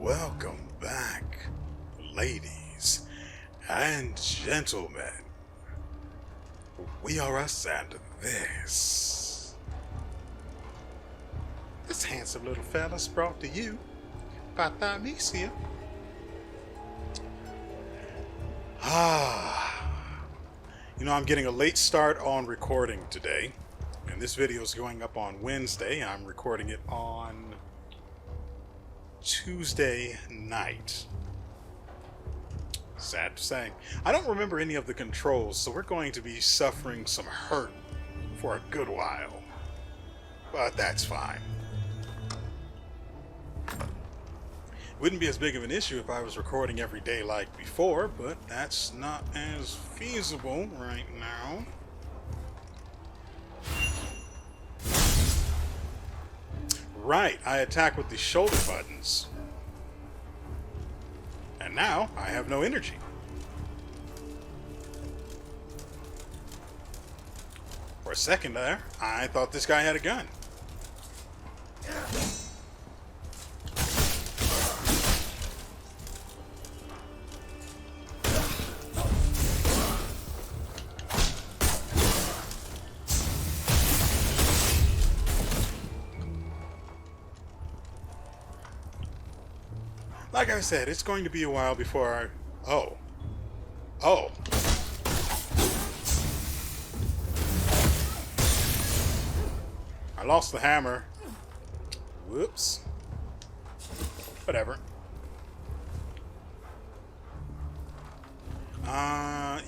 Welcome back, ladies and gentlemen. WeArEuS and this handsome little fella's brought to you by Thymesia. I'm getting a late start on recording today, and this video is going up on Wednesday. I'm recording it on Tuesday night. Sad to say. I don't remember any of the controls, so we're going to be suffering some hurt for a good while. But that's fine. Wouldn't be as big of an issue if I was recording every day like before, but that's not as feasible right now. Right, I attack with the shoulder buttons. And now I have no energy. For a second there, I thought this guy had a gun. Like I said, it's going to be a while before I... Oh. I lost the hammer. Whoops. Whatever. How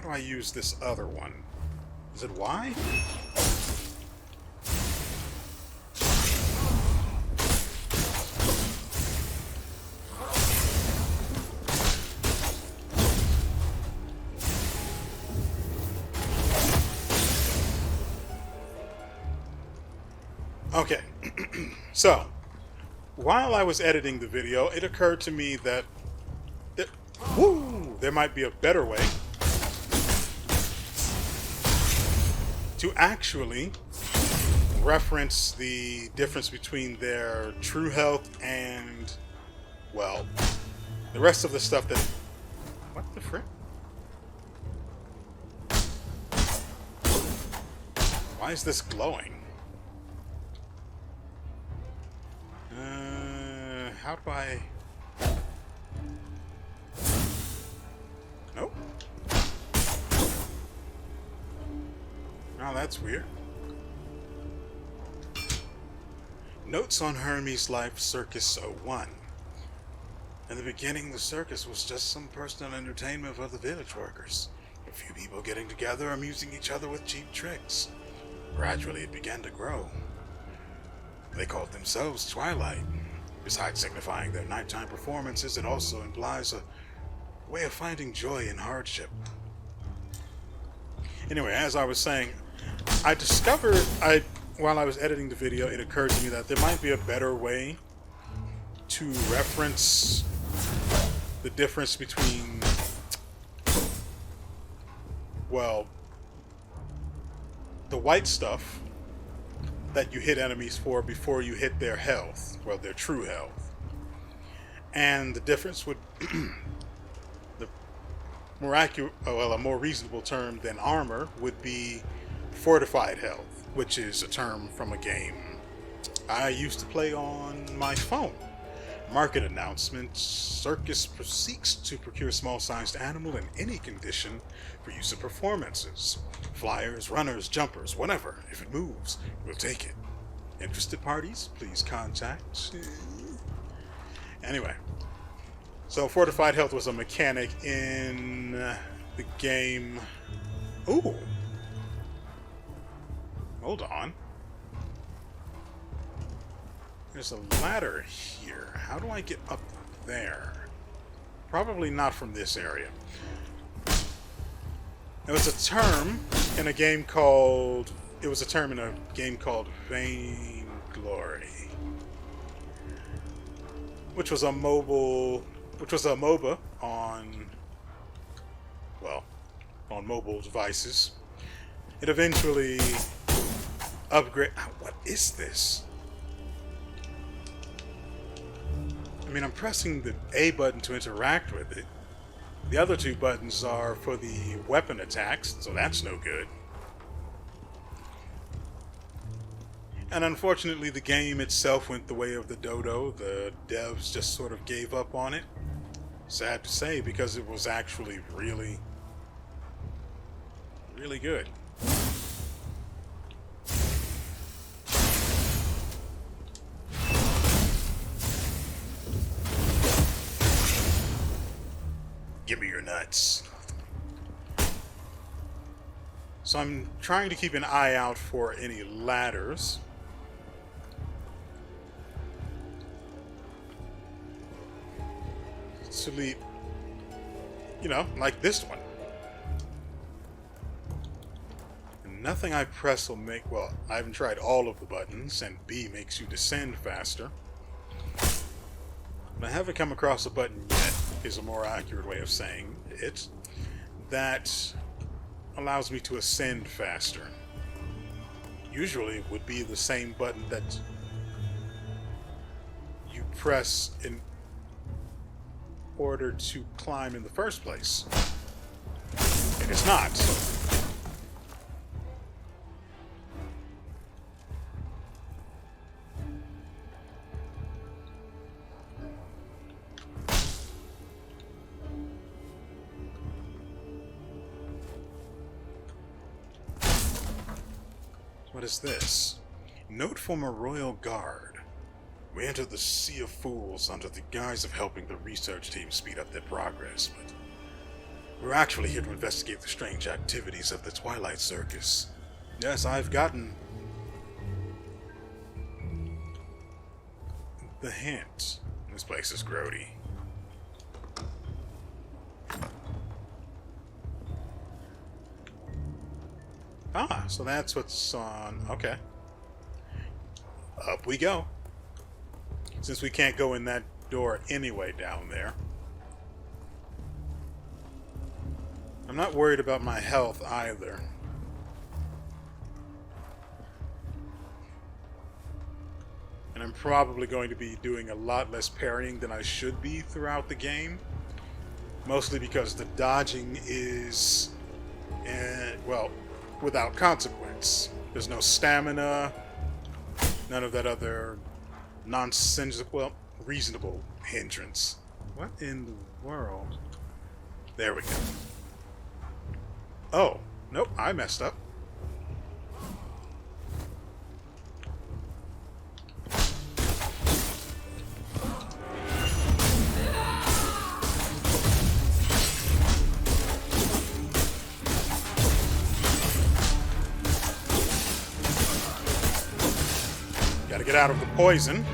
do I use this other one? Is it Y? Okay, so, while I was editing the video, it occurred to me that there might be a better way to actually reference the difference between their true health and, well, the rest of the stuff that... What the frick? Why is this glowing? How do I... Nope. Oh, that's weird. Notes on Hermes' Life Circus 01. In the beginning, the circus was just some personal entertainment for the village workers. A few people getting together, amusing each other with cheap tricks. Gradually, it began to grow. They called themselves Twilight. Besides signifying their nighttime performances, it also implies a way of finding joy in hardship. Anyway, as I was saying, I discovered, while I was editing the video, it occurred to me that there might be a better way to reference the difference between, well, the white stuff that you hit enemies for before you hit their health, well, their true health. And the difference would, the more accurate, well, a more reasonable term than armor would be fortified health, which is a term from a game I used to play on my phone. Market announcement: Circus seeks to procure small-sized animal in any condition for use in performances. Flyers, runners, jumpers, whatever. If it moves, we'll take it. Interested parties, please contact. Anyway, so fortified health was a mechanic in the game. Ooh. Hold on. There's a ladder here. How do I get up there? Probably not from this area. It was a term in a game called... It was a term in a game called Vainglory, which was a MOBA on... well, on mobile devices. It eventually upgrade... What is this? I mean, I'm pressing the A button to interact with it. The other two buttons are for the weapon attacks, so that's no good. And unfortunately, the game itself went the way of the dodo. The devs just sort of gave up on it. Sad to say, because it was actually really, really good. Give me your nuts. So I'm trying to keep an eye out for any ladders. To lead, you know, like this one. And nothing I press will make, well, I haven't tried all of the buttons, and B makes you descend faster. But I haven't come across a button yet, is a more accurate way of saying it, that allows me to ascend faster. Usually it would be the same button that you press in order to climb in the first place. And it's not. What is this? Note from a royal guard. We entered the Sea of Fools under the guise of helping the research team speed up their progress, but we're actually here to investigate the strange activities of the Twilight Circus. Yes, I've gotten the hint. This place is grody. Ah, so that's what's on. Okay. Up we go. Since we can't go in that door anyway down there. I'm not worried about my health either. And I'm probably going to be doing a lot less parrying than I should be throughout the game. Mostly because the dodging is, well, without consequence. There's no stamina, none of that other nonsensical, well, reasonable hindrance. What in the world? There we go. Oh, nope, I messed up. Gotta get out of the poison.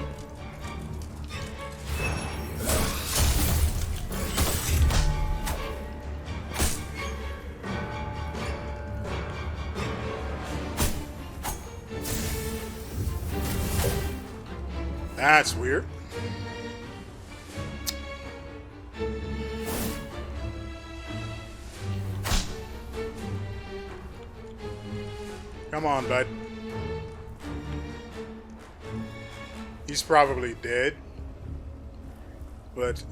That's weird. Come on, bud. He's probably dead. But,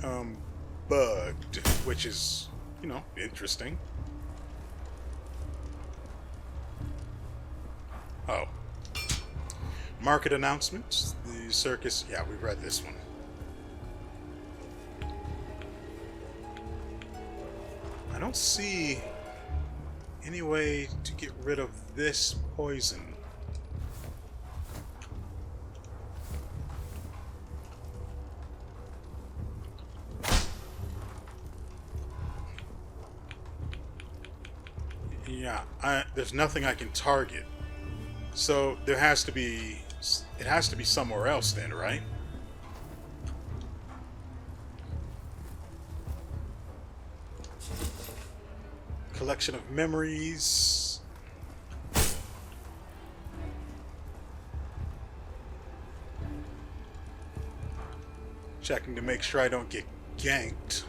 bugged, which is, you know, interesting. Oh. Market announcements. The circus. Yeah, we read this one. I don't see any way to get rid of this poison. Yeah, there's nothing I can target. So there has to be, it has to be somewhere else then, right? Collection of memories. Checking to make sure I don't get ganked.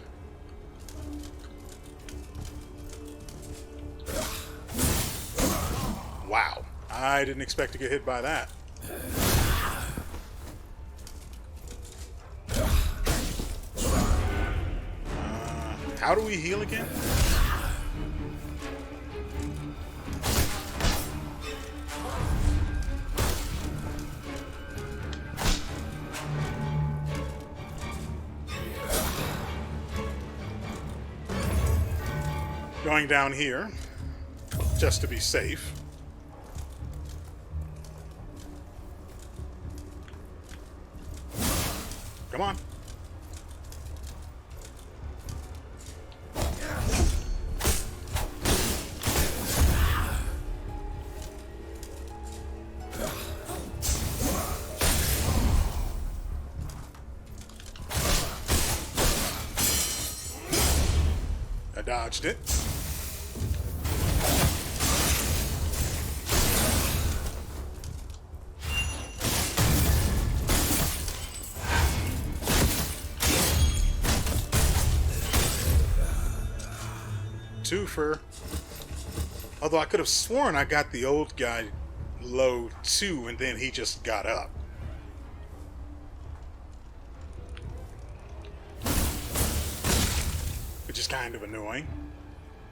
Wow. I didn't expect to get hit by that. How do we heal again? Going down here, just to be safe. Come on. I dodged it. Twofer. Although I could have sworn I got the old guy low too, and then he just got up. Which is kind of annoying.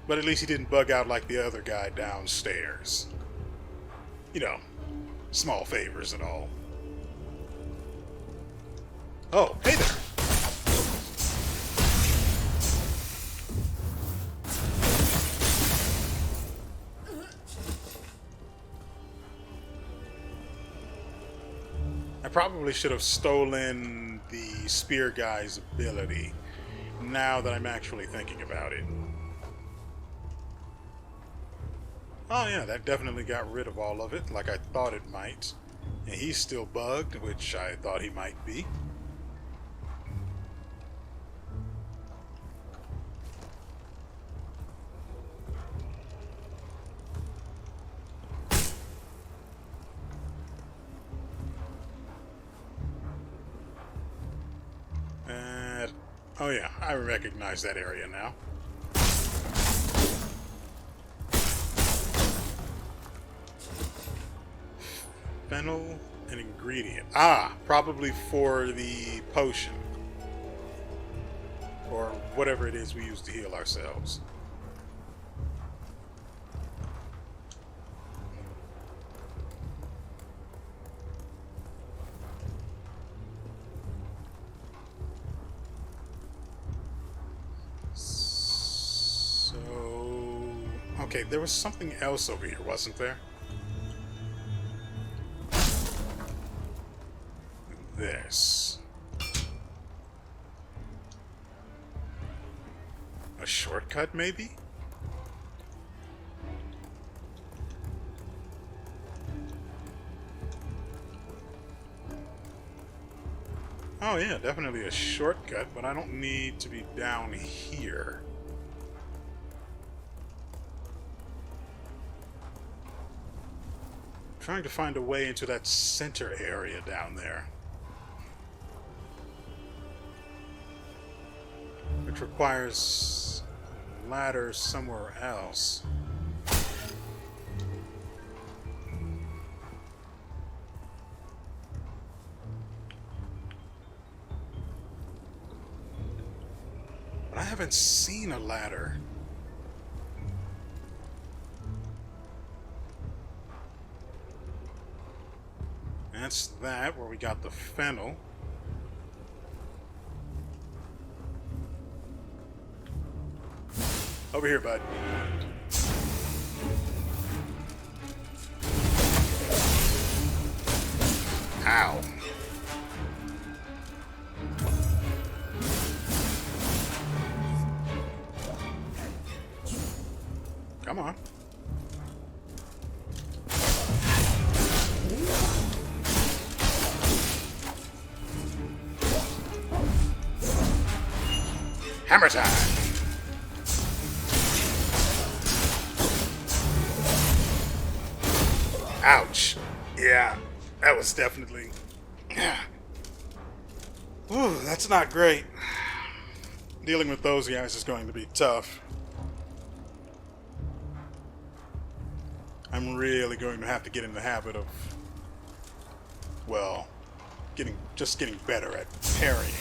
But at least he didn't bug out like the other guy downstairs. You know, small favors and all. Oh, hey there. I probably should have stolen the spear guy's ability, now that I'm actually thinking about it. Oh yeah, that definitely got rid of all of it, like I thought it might. And he's still bugged, which I thought he might be. Oh yeah, I recognize that area now. Fennel, an ingredient. Ah, probably for the potion. Or whatever it is we use to heal ourselves. Okay, there was something else over here, wasn't there? This. A shortcut, maybe? Oh yeah, definitely a shortcut, but I don't need to be down here. Trying to find a way into that center area down there, which requires a ladder somewhere else. But I haven't seen a ladder. That's that, where we got the fennel. Over here, bud. Ow. Come on. Hammer time! Ouch. Yeah, that was definitely... Ooh, that's not great. Dealing with those guys is going to be tough. I'm really going to have to get in the habit of... well, getting better at parrying.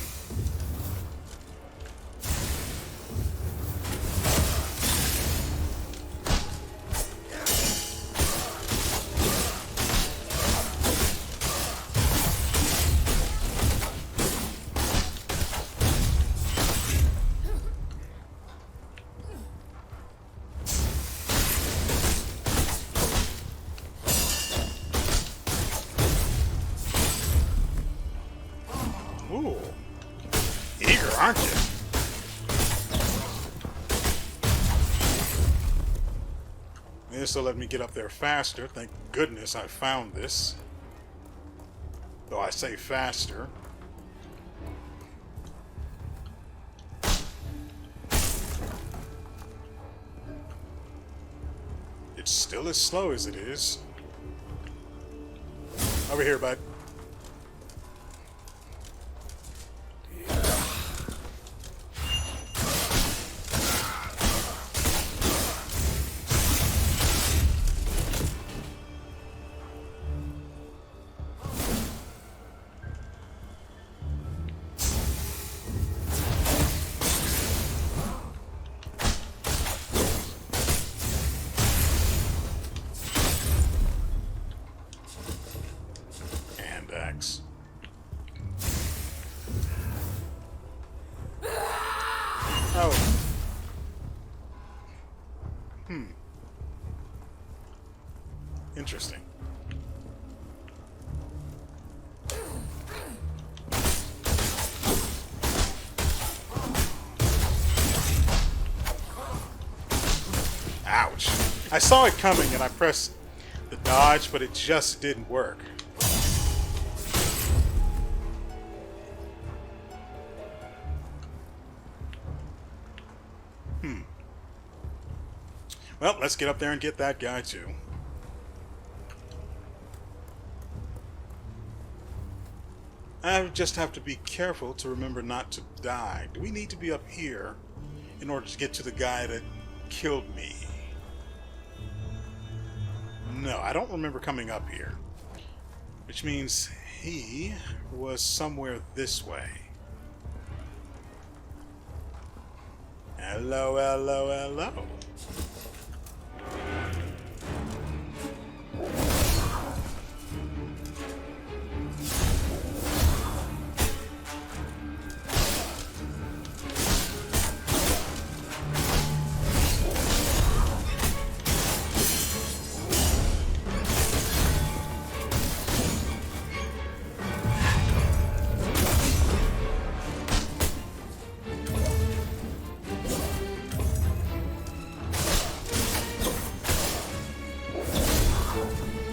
Ooh. Eager, aren't you? This will let me get up there faster. Thank goodness I found this. Though I say faster. It's still as slow as it is. Over here, bud. Oh. Interesting. Ouch. I saw it coming and I pressed the dodge, but it just didn't work. Well, let's get up there and get that guy too. I just have to be careful to remember not to die. Do we need to be up here in order to get to the guy that killed me? No, I don't remember coming up here. Which means he was somewhere this way. Hello, hello, hello.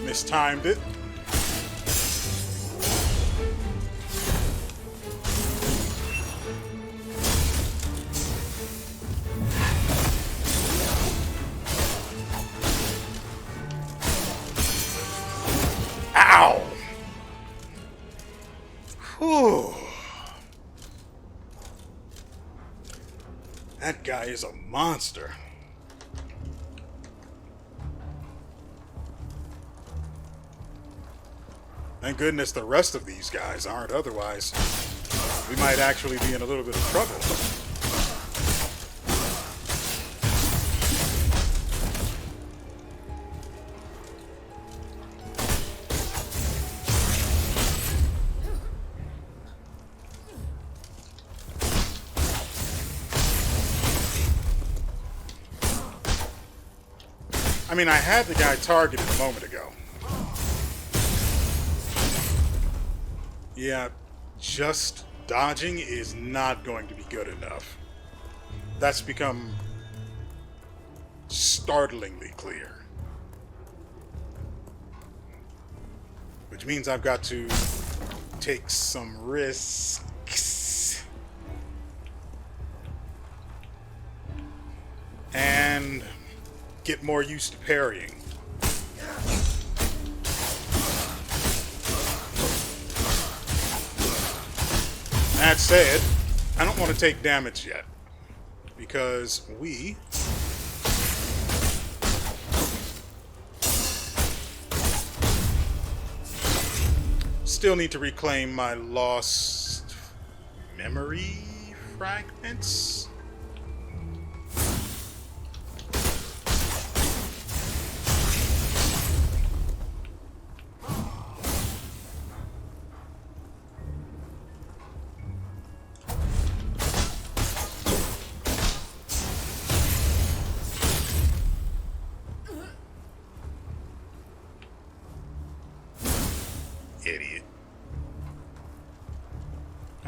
Mistimed it. Ow! Whew. That guy is a monster. Thank goodness the rest of these guys aren't, otherwise we might actually be in a little bit of trouble. I mean, I had the guy targeted a moment ago. Yeah, just dodging is not going to be good enough. That's become startlingly clear. Which means I've got to take some risks. And get more used to parrying. That said, I don't want to take damage yet, because we still need to reclaim my lost memory fragments.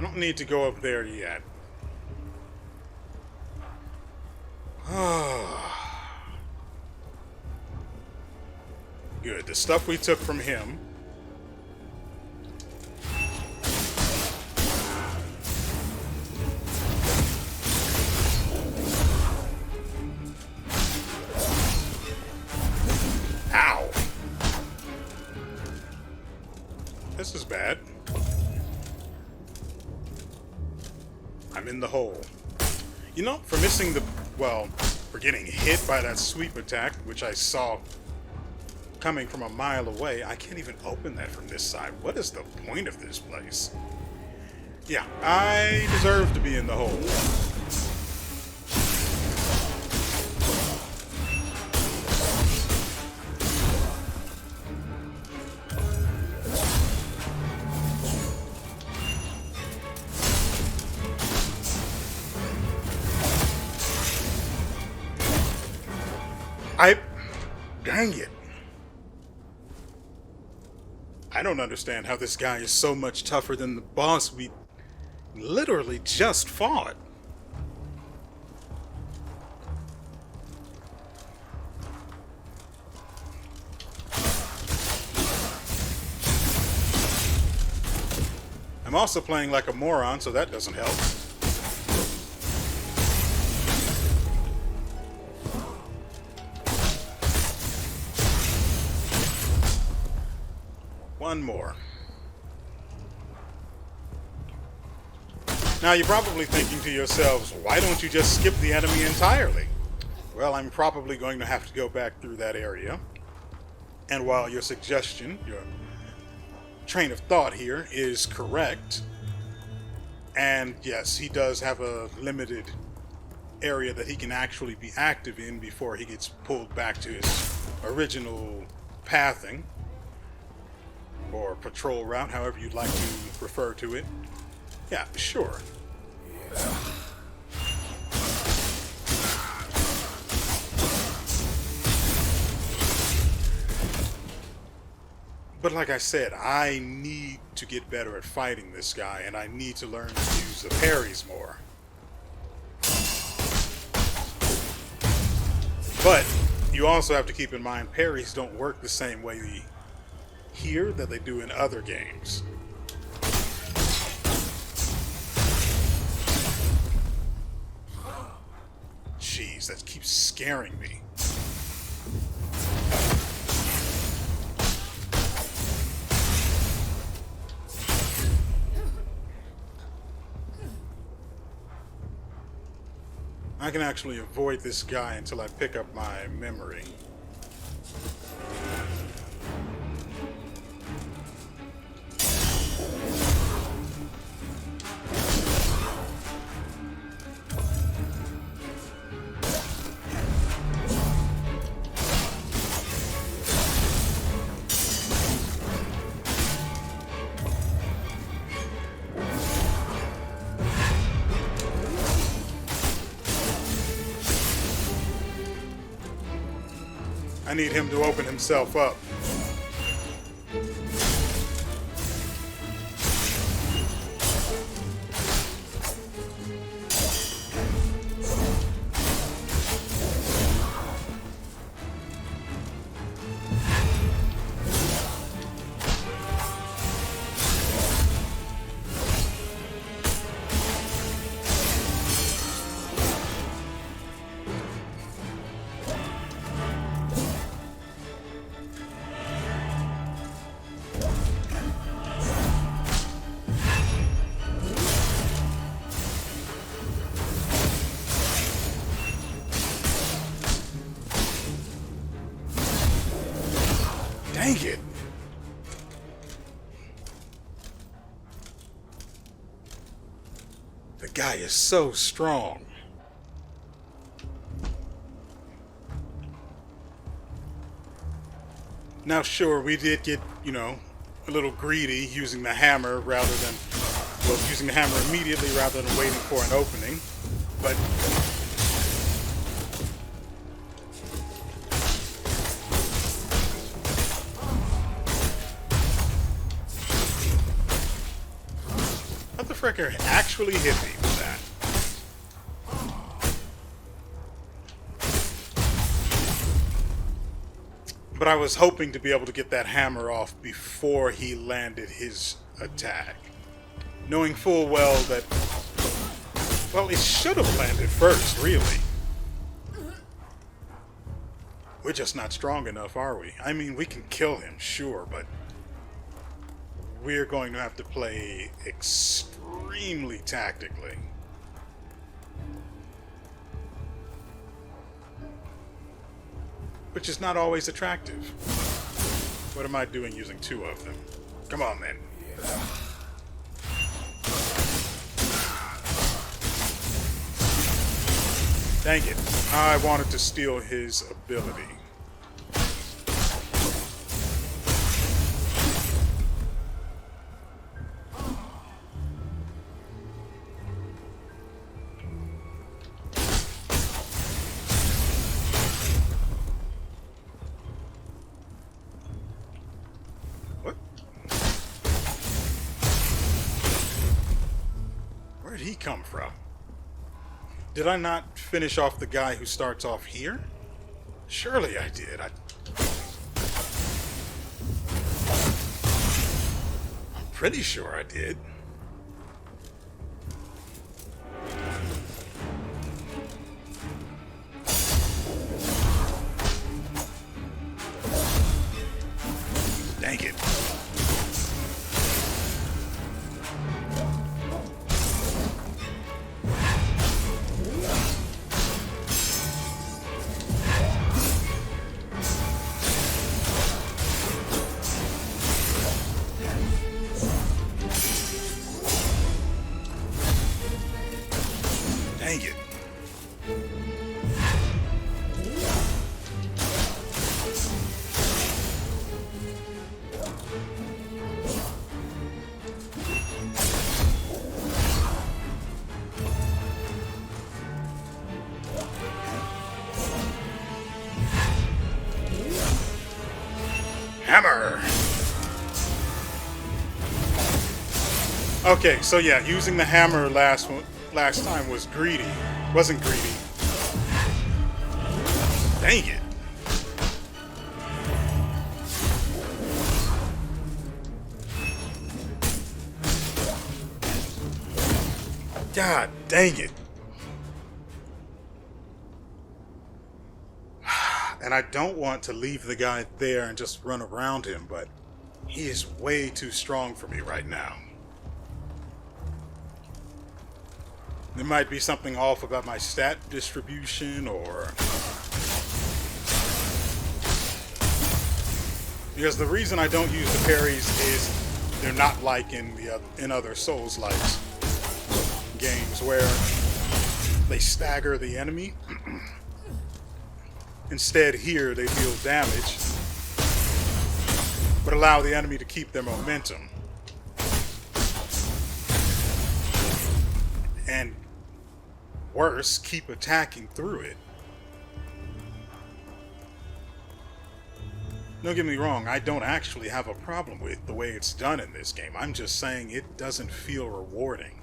I don't need to go up there yet. Good. The stuff we took from him. Ow. This is bad. I'm in the hole. You know, for missing the... well, for getting hit by that sweep attack, which I saw coming from a mile away, I can't even open that from this side. What is the point of this place? Yeah, I deserve to be in the hole. Dang it. I don't understand how this guy is so much tougher than the boss we literally just fought. I'm also playing like a moron, so that doesn't help. One more. Now you're probably thinking to yourselves, why don't you just skip the enemy entirely? Well, I'm probably going to have to go back through that area. And while your suggestion, your train of thought here is correct, and yes, he does have a limited area that he can actually be active in before he gets pulled back to his original pathing, or patrol route, however you'd like to refer to it. Yeah, sure. But like I said, I need to get better at fighting this guy, and I need to learn to use the parries more. But you also have to keep in mind, parries don't work the same way here that they do in other games. Jeez, that keeps scaring me. I can actually avoid this guy until I pick up my memory. I need him to open himself up. Dang it. The guy is so strong. Now, sure, we did get, a little greedy using the hammer rather than, using the hammer immediately rather than waiting for an opening. But Motherfucker actually hit me with that. But I was hoping to be able to get that hammer off before he landed his attack. Knowing full well that, well, it should have landed first, really. We're just not strong enough, are we? I mean, we can kill him, sure, but we're going to have to play extremely tactically. Which is not always attractive. What am I doing using two of them? Come on, then. Dang it. I wanted to steal his ability. What? Where'd he come from? Did I not finish off the guy who starts off here? Surely I did. I'm pretty sure I did. Dang it. Dang it. Hammer. Okay, so yeah, using the hammer last time was greedy. Wasn't greedy. Dang it. God dang it. And I don't want to leave the guy there and just run around him, but he is way too strong for me right now. There might be something off about my stat distribution, or... Because the reason I don't use the parries is they're not like in other Souls-like games where they stagger the enemy. Instead, here they deal damage, but allow the enemy to keep their momentum. And worse, keep attacking through it. Don't get me wrong, I don't actually have a problem with the way it's done in this game. I'm just saying it doesn't feel rewarding.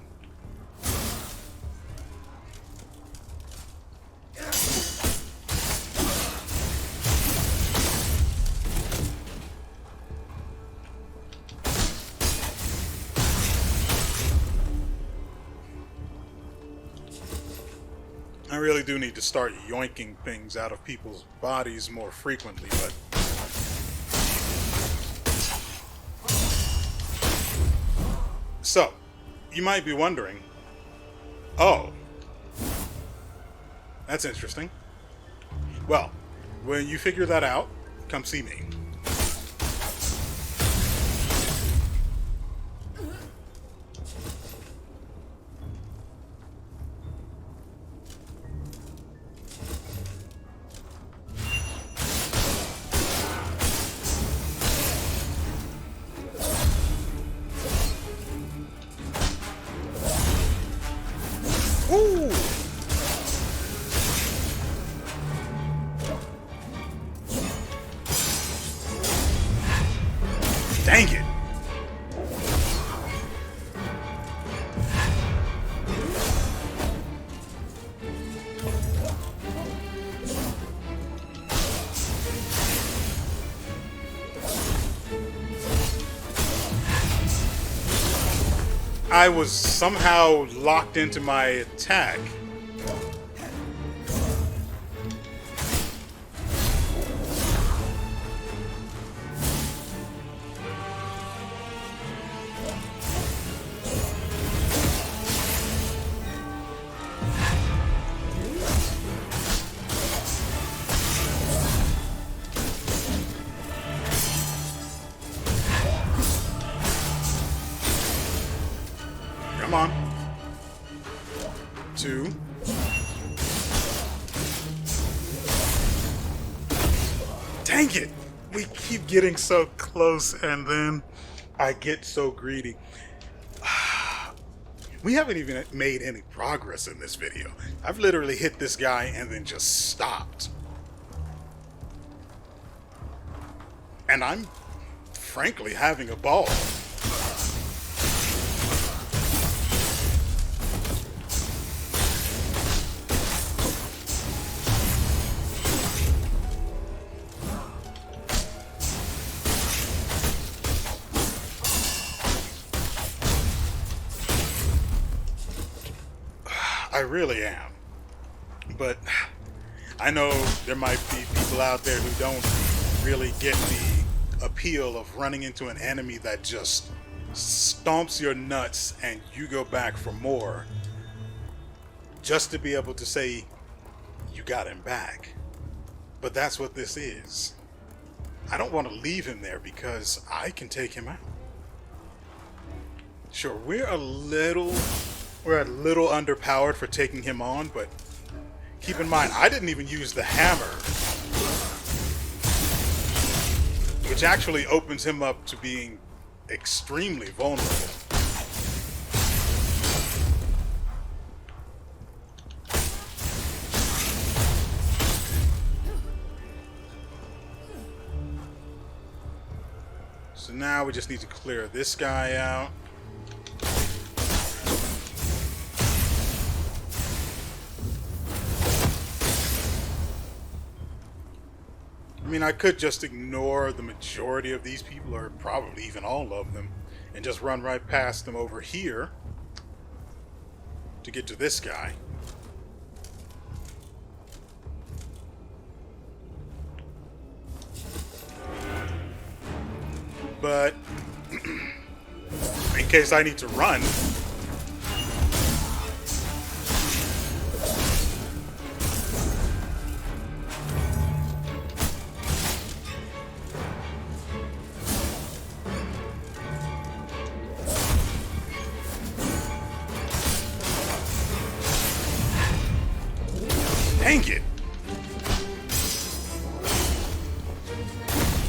I really do need to start yoinking things out of people's bodies more frequently, but... So, you might be wondering, oh, that's interesting. Well, when you figure that out, come see me. Ooh! I was somehow locked into my attack. Come on. 2. Dang it! We keep getting so close and then I get so greedy. We haven't even made any progress in this video. I've literally hit this guy and then just stopped. And I'm frankly having a ball. I really am. But I know there might be people out there who don't really get the appeal of running into an enemy that just stomps your nuts and you go back for more just to be able to say you got him back. But that's what this is. I don't want to leave him there because I can take him out. Sure, we're a little underpowered for taking him on, but keep in mind, I didn't even use the hammer, which actually opens him up to being extremely vulnerable. So now we just need to clear this guy out. I mean, I could just ignore the majority of these people, or probably even all of them, and just run right past them over here to get to this guy. But in case I need to run, dang it!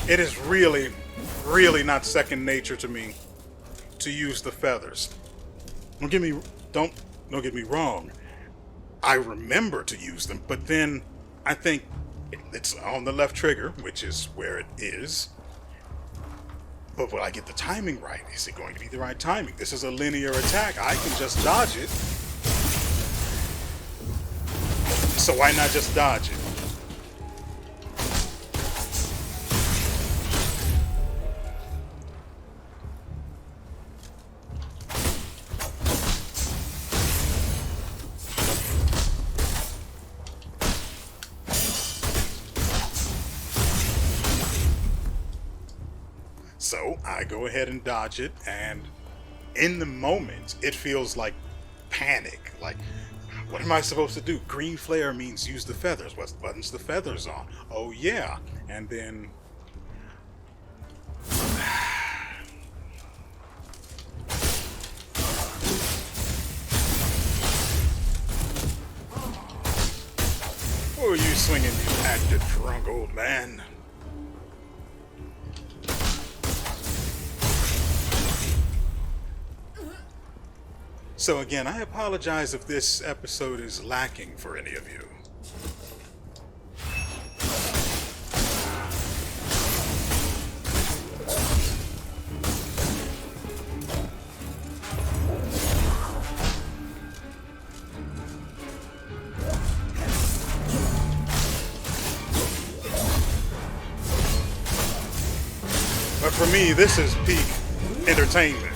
It is really not second nature to me to use the feathers. Don't get me wrong. I remember to use them, but then I think it's on the left trigger, which is where it is. But will I get the timing right? Is it going to be the right timing? This is a linear attack. I can just dodge it. So why not just dodge it? So I go ahead and dodge it, and in the moment, it feels like panic. Like, what am I supposed to do? Green flare means use the feathers. What button's the feathers on? Oh yeah. And then... Who are you swinging, you active drunk old man? So again, I apologize if this episode is lacking for any of you. But for me, this is peak entertainment.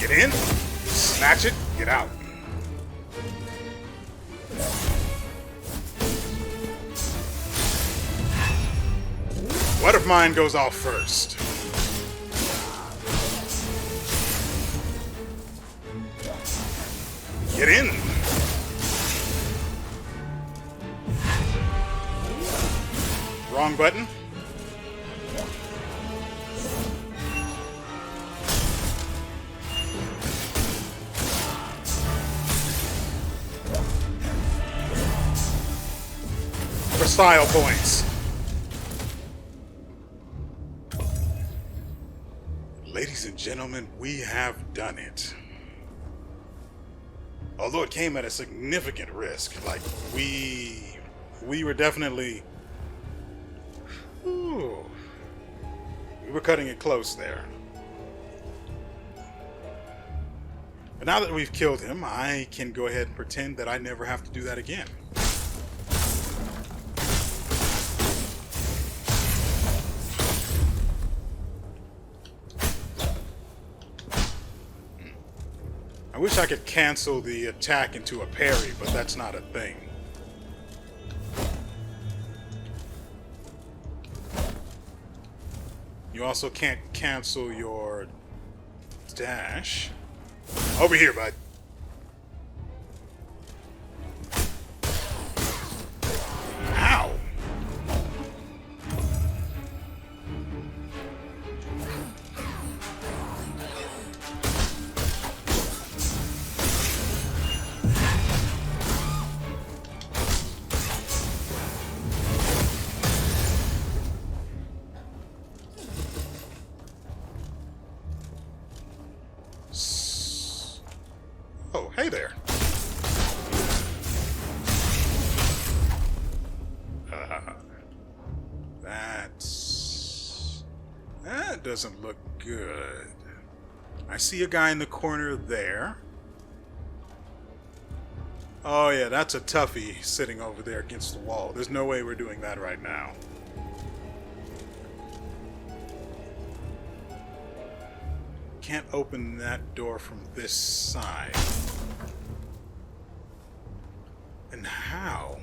Get in, snatch it, get out. What if mine goes off first? Get in. Wrong button. For style points. Ladies and gentlemen, we have done it. Although it came at a significant risk. Like, we were definitely... Ooh, we were cutting it close there. But now that we've killed him, I can go ahead and pretend that I never have to do that again. I wish I could cancel the attack into a parry, but that's not a thing. You also can't cancel your dash. Over here, bud. Ow! Oh, hey there. That doesn't look good. I see a guy in the corner there. Oh yeah, that's a toughie sitting over there against the wall. There's no way we're doing that right now. Can't open that door from this side. And how?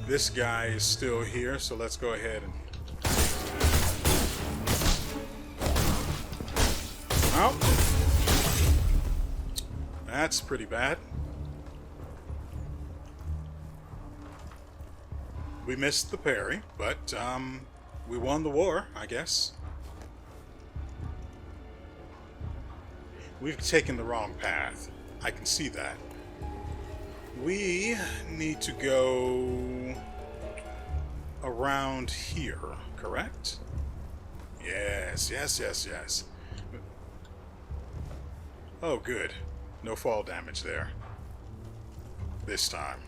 This guy is still here, so let's go ahead and... Oh! That's pretty bad. We missed the parry, but we won the war, I guess. We've taken the wrong path. I can see that. We need to go around here, correct? Yes, yes, yes, yes. Oh, good. No fall damage there. This time.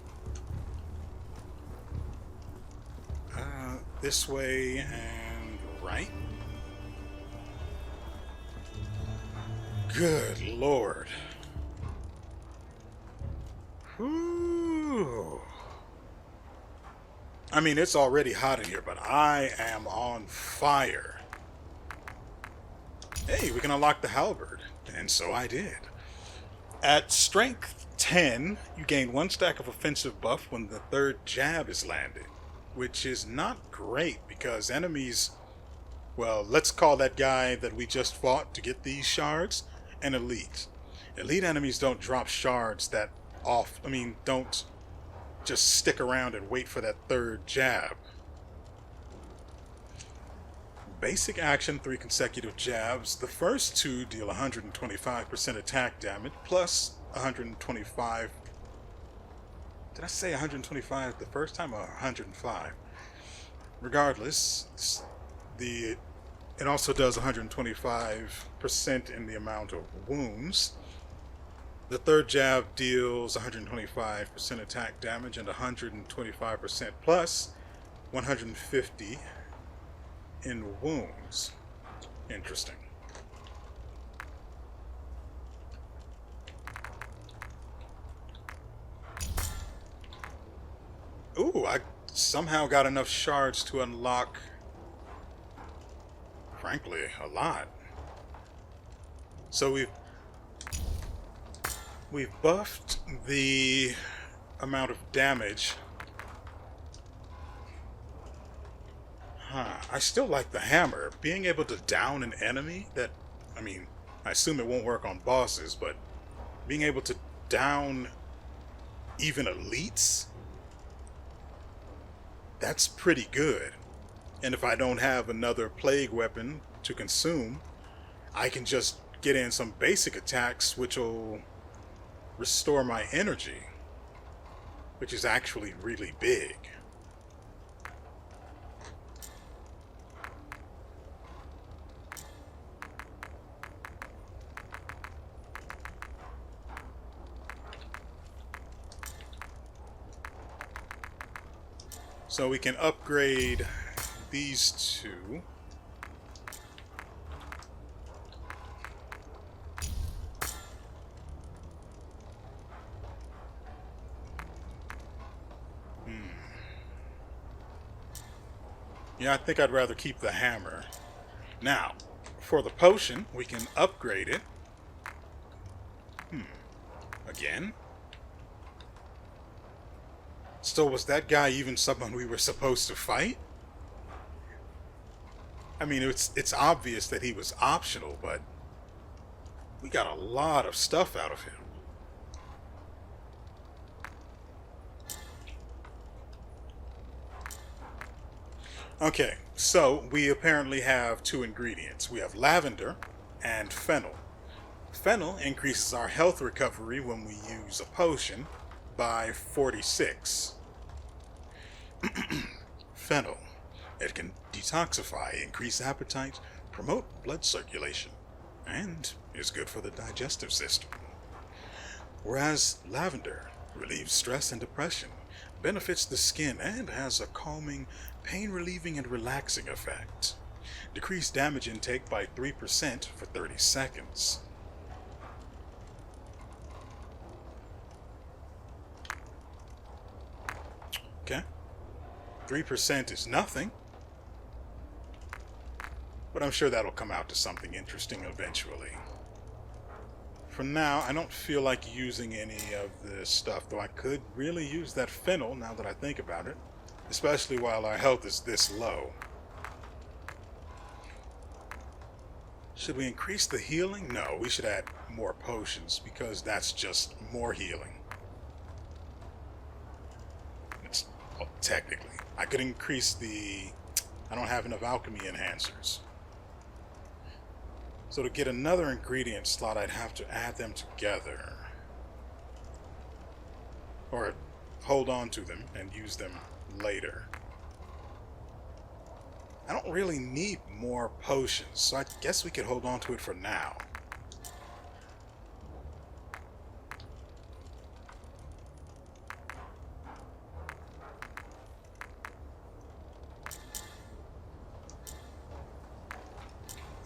This way and right. Good Lord. Whew. I mean, it's already hot in here, but I am on fire. Hey, we can unlock the halberd. And so I did. At strength 10, you gain 1 stack of offensive buff when the 3rd jab is landed, which is not great because enemies, well, let's call that guy that we just fought to get these shards an elite. Elite enemies don't drop shards that off, don't just stick around and wait for that 3rd jab. Basic action, 3 consecutive jabs. The first 2 deal 125% attack damage, plus 125... Did I say 125 the first time, or 105? Regardless, it also does 125% in the amount of wounds. The 3rd jab deals 125% attack damage and 125% plus 150 in wounds. Interesting. Ooh, I somehow got enough shards to unlock, frankly, a lot. So we've buffed the amount of damage. I still like the hammer. Being able to down an enemy that, I mean, I assume it won't work on bosses, but being able to down even elites, that's pretty good. And if I don't have another plague weapon to consume, I can just get in some basic attacks which will restore my energy, which is actually really big. So we can upgrade these two. Yeah, I think I'd rather keep the hammer. Now, for the potion, we can upgrade it. Again? So was that guy even someone we were supposed to fight? I mean, it's obvious that he was optional, but we got a lot of stuff out of him. Okay, so we apparently have two ingredients. We have lavender and fennel. Fennel increases our health recovery when we use a potion by 46. Fennel. It can detoxify, increase appetite, promote blood circulation, and is good for the digestive system. Whereas lavender relieves stress and depression, benefits the skin, and has a calming, pain-relieving, and relaxing effect. Decrease damage intake by 3% for 30 seconds. Okay. 3% is nothing, but I'm sure that'll come out to something interesting eventually. For now, I don't feel like using any of this stuff, though I could really use that fennel now that I think about it, especially while our health is this low. Should we increase the healing? No, we should add more potions, because that's just more healing. It's, well, technically. I could increase the... I don't have enough alchemy enhancers. So to get another ingredient slot, I'd have to add them together. Or hold on to them and use them later. I don't really need more potions, so I guess we could hold on to it for now.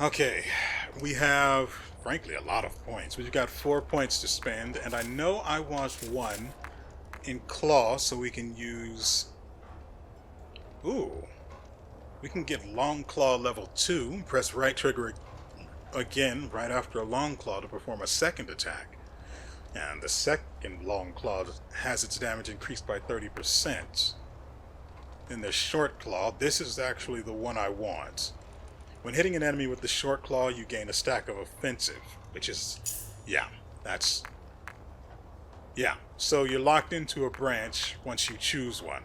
Okay, we have, frankly, a lot of points. We've got 4 points to spend, and I know I want one in claw, so we can use... Ooh. We can get long claw level 2, press right trigger again right after a long claw to perform a second attack. And the second long claw has its damage increased by 30%. In the short claw, this is actually the one I want. When hitting an enemy with the short claw, you gain a stack of offensive, which is, yeah, that's... Yeah, so you're locked into a branch once you choose one.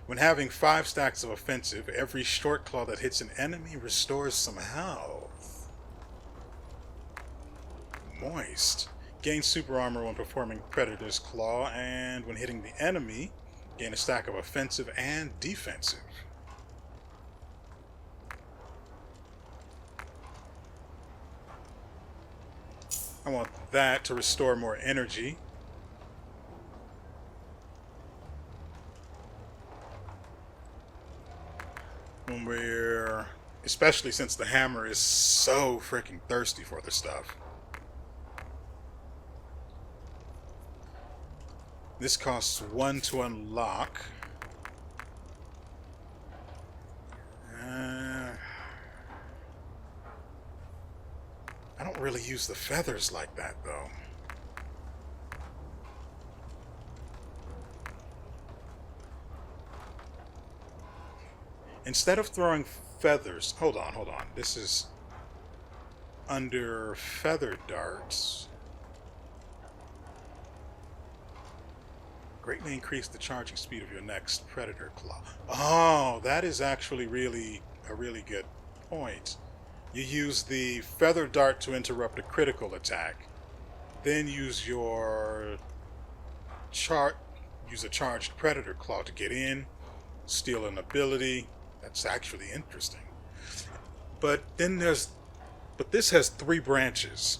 When having 5 stacks of offensive, every short claw that hits an enemy restores some health. Moist. Gain super armor when performing Predator's Claw, and when hitting the enemy, gain a stack of offensive and defensive. I want that to restore more energy. When we're... especially since the hammer is so freaking thirsty for the stuff. This costs 1 to unlock. I don't really use the feathers like that, though. Instead of throwing feathers... Hold on. This is under feather darts. Greatly increase the charging speed of your next predator claw. Oh, that is actually a really good point. You use the feather dart to interrupt a critical attack. Then use a charged predator claw to get in, steal an ability. That's actually interesting. But this has 3 branches,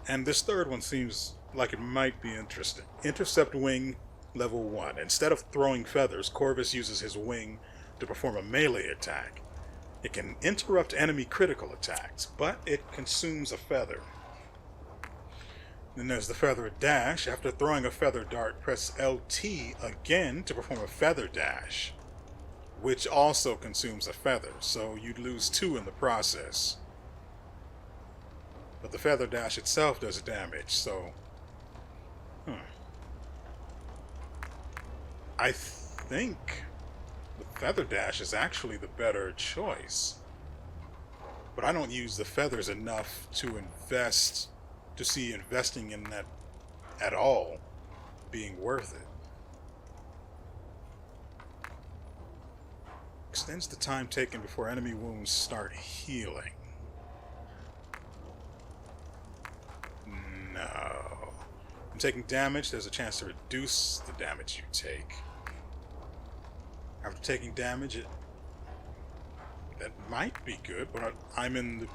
and this third one seems like it might be interesting. Intercept wing level 1. Instead of throwing feathers, Corvus uses his wing to perform a melee attack. It can interrupt enemy critical attacks, but it consumes a feather. Then there's the feather dash. After throwing a feather dart, press LT again to perform a feather dash, which also consumes a feather, so you'd lose 2 in the process. But the feather dash itself does damage, so... I think the feather dash is actually the better choice. But I don't use the feathers enough to see investing in that at all being worth it. Extends the time taken before enemy wounds start healing. No. When taking damage, there's a chance to reduce the damage you take. After taking damage, that might be good, but I'm in the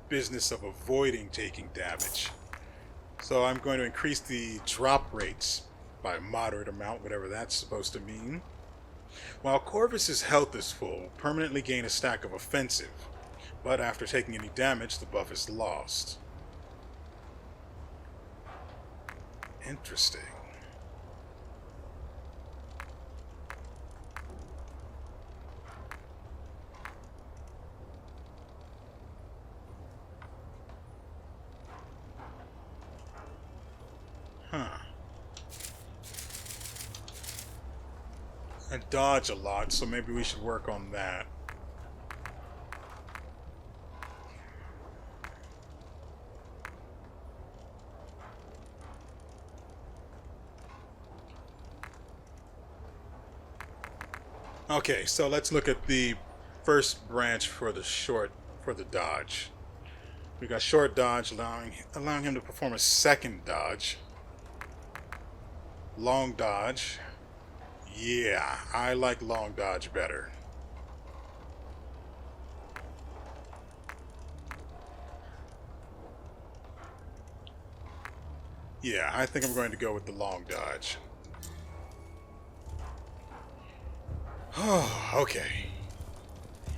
business of avoiding taking damage. So I'm going to increase the drop rates by a moderate amount, whatever that's supposed to mean. While Corvus's health is full, permanently gain a stack of offensive, but after taking any damage, the buff is lost. Interesting. I dodge a lot, so maybe we should work on that. Okay, so let's look at the first branch for the dodge. We got short dodge, allowing him to perform a second dodge. Long dodge. Yeah, I like long dodge better. Yeah, I think I'm going to go with the long dodge. Oh, okay.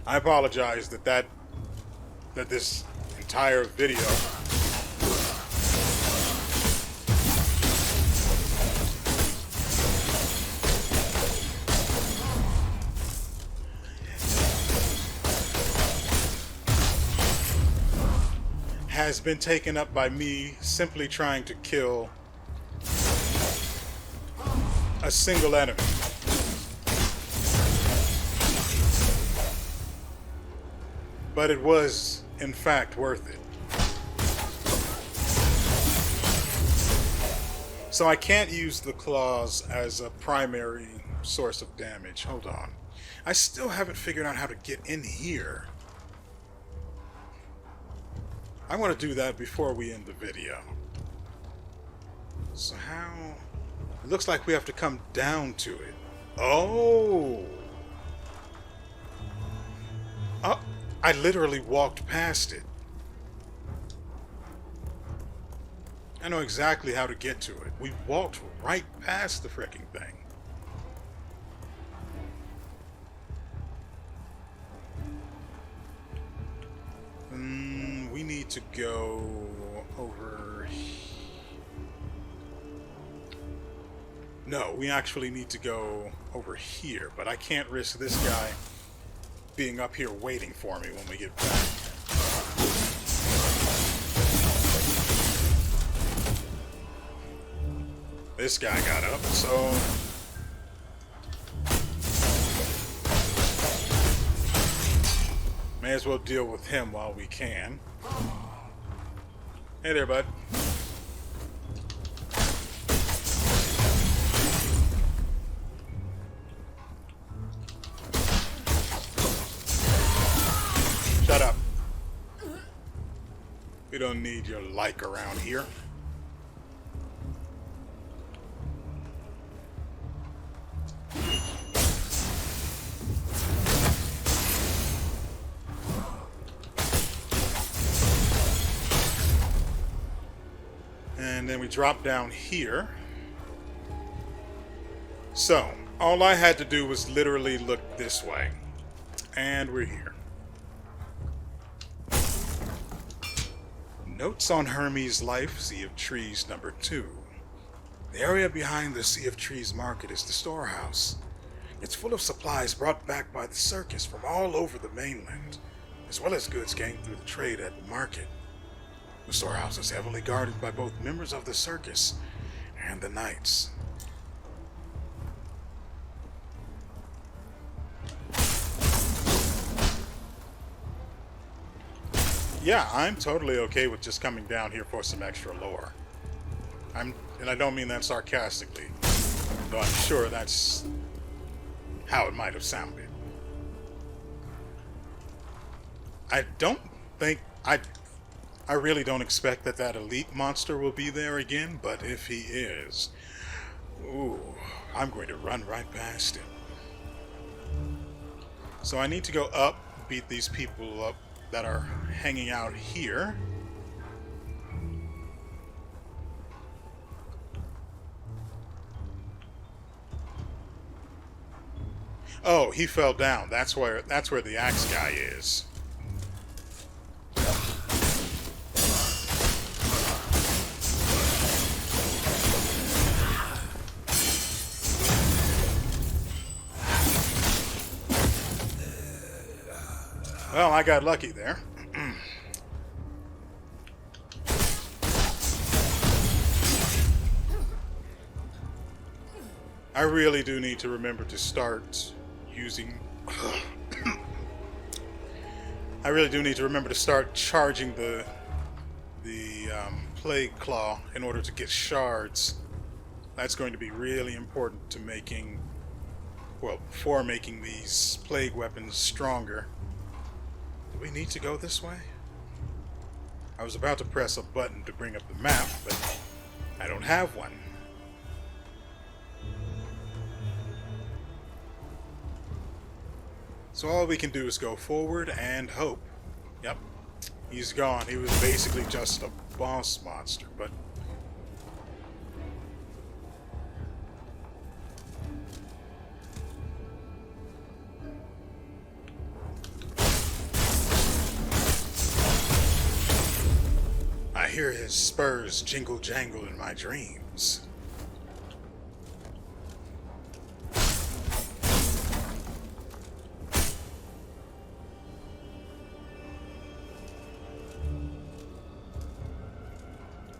I apologize that this entire video has been taken up by me simply trying to kill a single enemy. But it was, in fact, worth it. So I can't use the claws as a primary source of damage. Hold on. I still haven't figured out how to get in here. I want to do that before we end the video. So how... It looks like we have to come down to it. Oh! Oh! I literally walked past it. I know exactly how to get to it. We walked right past the frickin' thing. We need to go over... No, we actually need to go over here, but I can't risk this guy being up here waiting for me when we get back. This guy got up, so... may as well deal with him while we can. Hey there, bud. Shut up. We don't need your like around here. And then we drop down here. So, all I had to do was literally look this way. And we're here. Notes on Hermes' Life, Sea of Trees, number 2. The area behind the Sea of Trees market is the storehouse. It's full of supplies brought back by the circus from all over the mainland, as well as goods gained through the trade at the market. The storehouse is heavily guarded by both members of the circus and the knights. Yeah, I'm totally okay with just coming down here for some extra lore. And I don't mean that sarcastically, though I'm sure that's how it might have sounded. I don't think I really don't expect that elite monster will be there again, but if he is, ooh, I'm going to run right past him. So I need to go up, beat these people up that are hanging out here. Oh, he fell down. That's where the axe guy is. Well, I got lucky there. I really do need to remember to start using... I really do need to remember to start charging the Plague Claw in order to get shards. That's going to be really important to making... well, for making these plague weapons stronger. Do we need to go this way? I was about to press a button to bring up the map, but I don't have one. So all we can do is go forward and hope. Yep, he's gone. He was basically just a boss monster, but... I hear his spurs jingle-jangle in my dreams.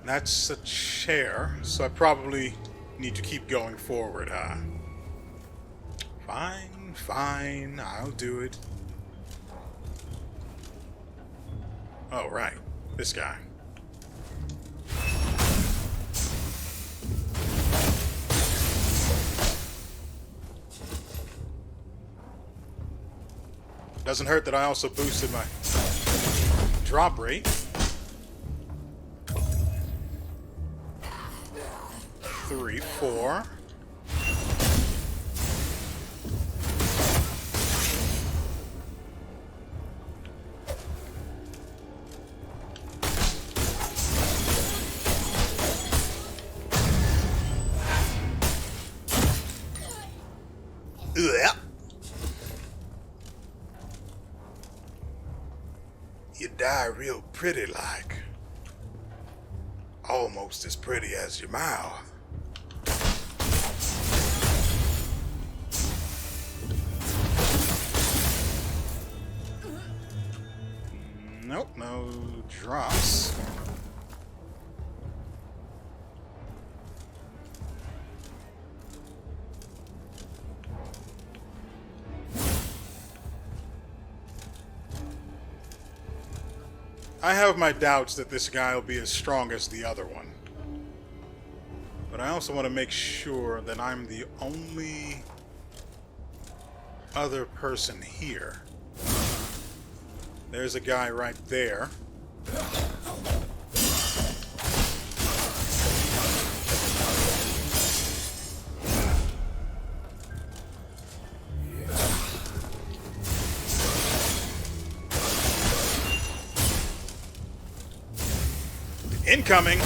That's a chair, so I probably need to keep going forward, huh? Fine, I'll do it. Oh, right. This guy. Doesn't hurt that I also boosted my drop rate. 3, 4. Ugh. You die real pretty like. Almost as pretty as your mouth. Nope, no drops. I have my doubts that this guy will be as strong as the other one. But I also want to make sure that I'm the only other person here. There's a guy right there. Incoming!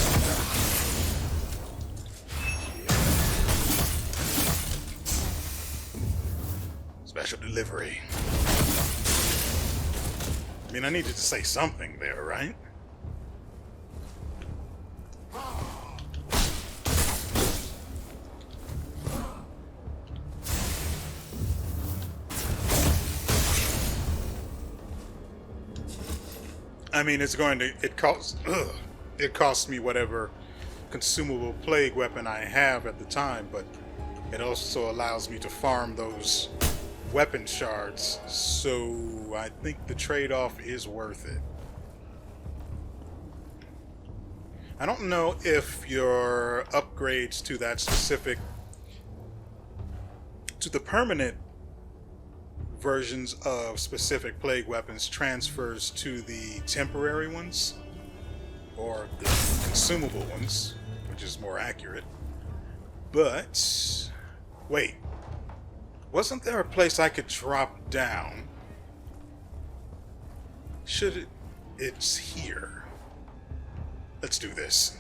Special delivery. I mean, I needed to say something there, right? I mean, it's going to... It costs me whatever consumable plague weapon I have at the time, but it also allows me to farm those weapon shards, so I think the trade-off is worth it. I don't know if your upgrades to that specific... to the permanent versions of specific plague weapons transfers to the temporary ones, or the consumable ones, which is more accurate. But wait, wasn't there a place I could drop down? It's here. Let's do this.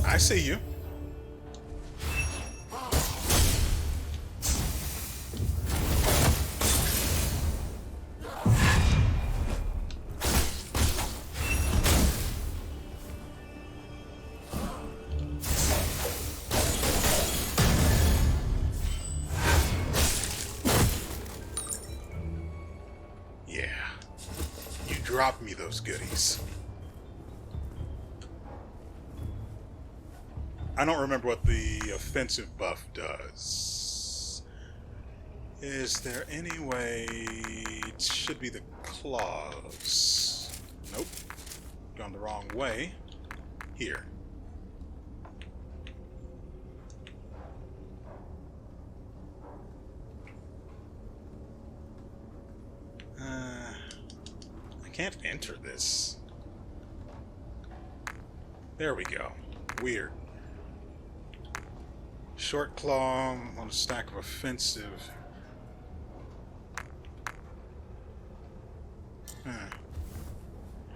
I see you. Yeah. You dropped me those goodies. I don't remember what the offensive buff does. Is there any way... It should be the claws. Nope. Gone the wrong way. Here. I can't enter this. There we go. Weird. Short claw on a stack of offensive.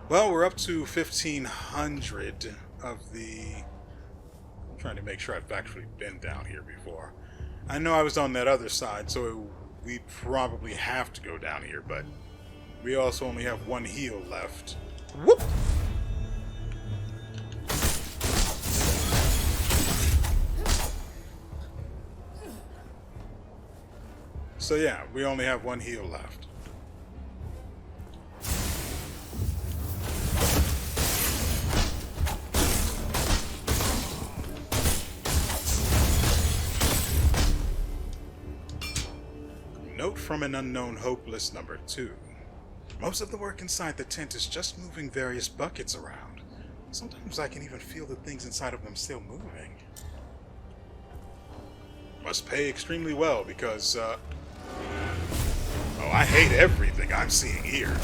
Well, we're up to 1,500 of the... I'm trying to make sure I've actually been down here before. I know I was on that other side, so we probably have to go down here, but we also only have one heal left. Whoop! So yeah, we only have one heal left. Note from an unknown hopeless number 2. Most of the work inside the tent is just moving various buckets around. Sometimes I can even feel the things inside of them still moving. Must pay extremely well because, oh, I hate everything I'm seeing here.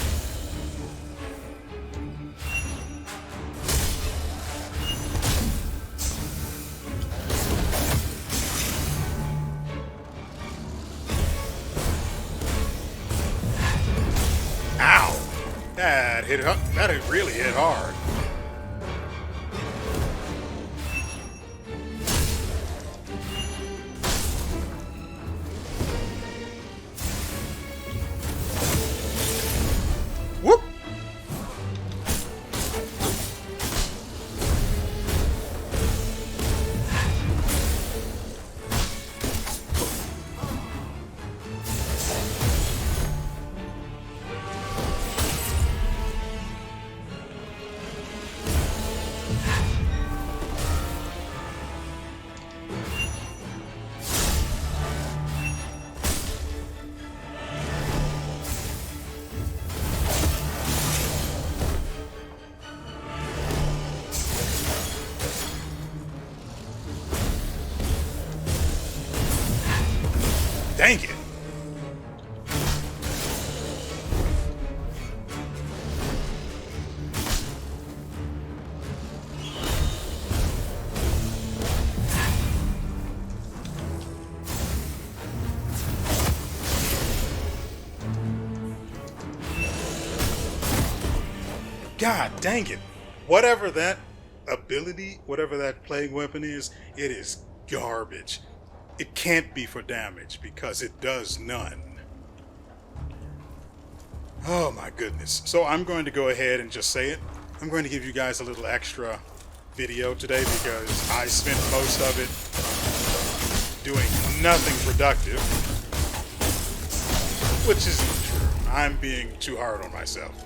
Ow! That really hit hard. Whoop! Dang it! God dang it. Whatever that ability, whatever that plague weapon is, it is garbage. It can't be for damage because it does none. Oh my goodness. So I'm going to go ahead and just say it. I'm going to give you guys a little extra video today because I spent most of it doing nothing productive. Which isn't true. I'm being too hard on myself.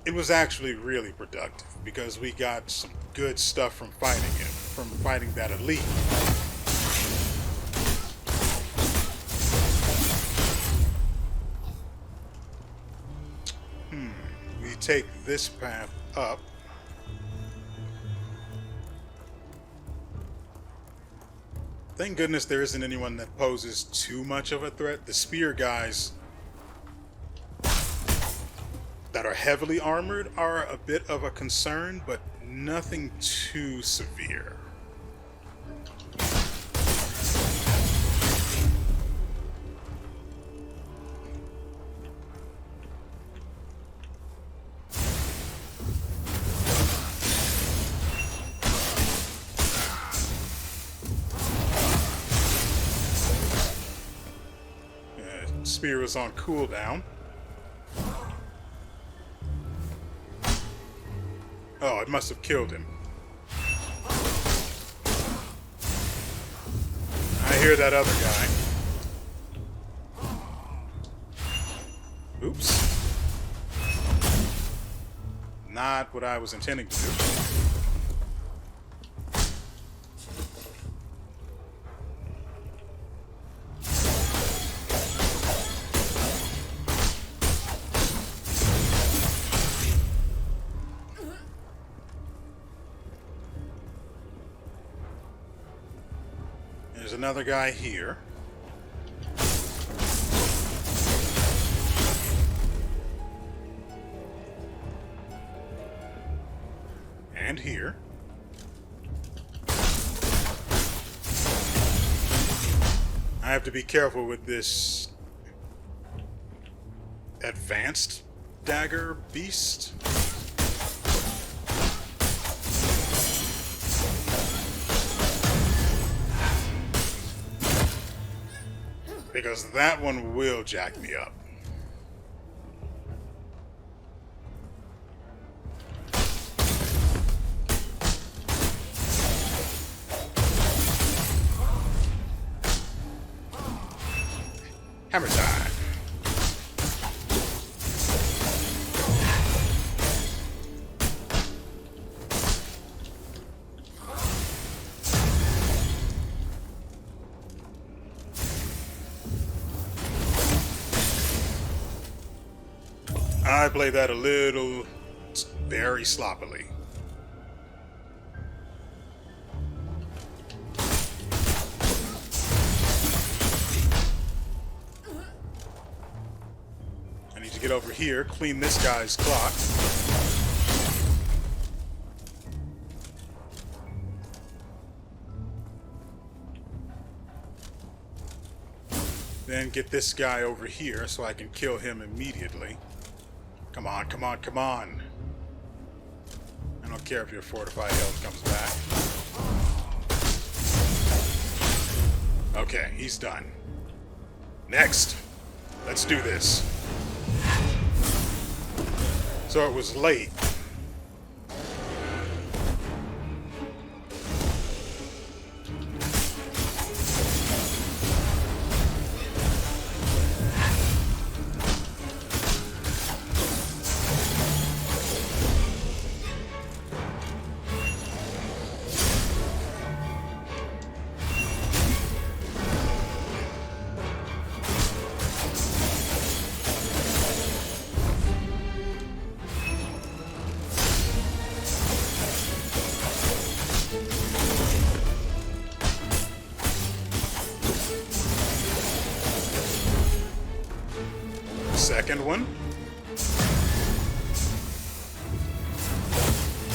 It was actually really productive because we got some good stuff from fighting him, from fighting that elite. We take this path up. Thank goodness there isn't anyone that poses too much of a threat. The spear guys that are heavily armored are a bit of a concern, but nothing too severe. Spear is on cooldown. Oh, it must have killed him. I hear that other guy. Oops. Not what I was intending to do. There's another guy here. And here. I have to be careful with this advanced dagger beast. Because that one will jack me up. Hammer time. I play that a little, very sloppily. I need to get over here, clean this guy's clock. Then get this guy over here so I can kill him immediately. Come on, come on, come on. I don't care if your fortified health comes back. Okay, he's done. Next. Let's do this. So it was late. second one.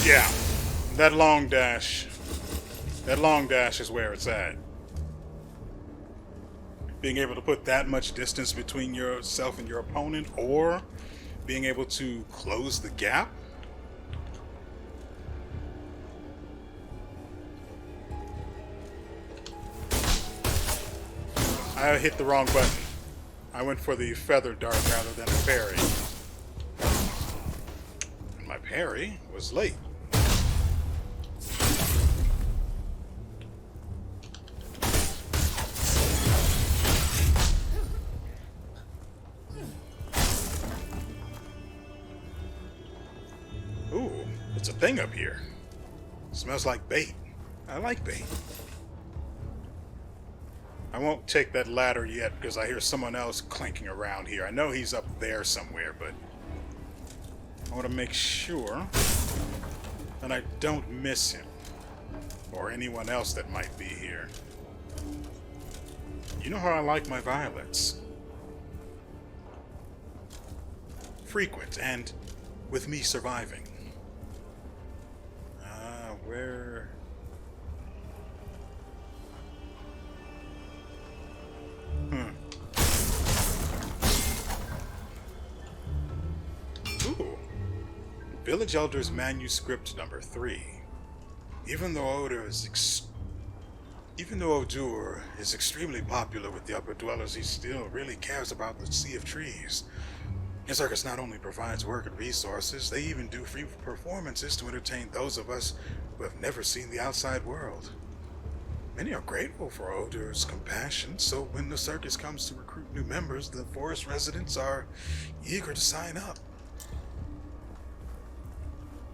Yeah, that long dash. That long dash is where it's at. Being able to put that much distance between yourself and your opponent, or being able to close the gap. I hit the wrong button. I went for the feather dart rather than a parry. And my parry was late. Ooh, it's a thing up here. Smells like bait. I like bait. I won't take that ladder yet because I hear someone else clanking around here. I know he's up there somewhere, but I want to make sure that I don't miss him or anyone else that might be here. You know how I like my violets. Frequent and with me surviving. Where... Ooh. Village Elder's Manuscript number 3. Even though Odur is extremely popular with the upper dwellers, he still really cares about the Sea of Trees. His circus not only provides work and resources, they even do free performances to entertain those of us who have never seen the outside world. Many are grateful for Odur's compassion, so when the circus comes to recruit new members, the forest residents are eager to sign up.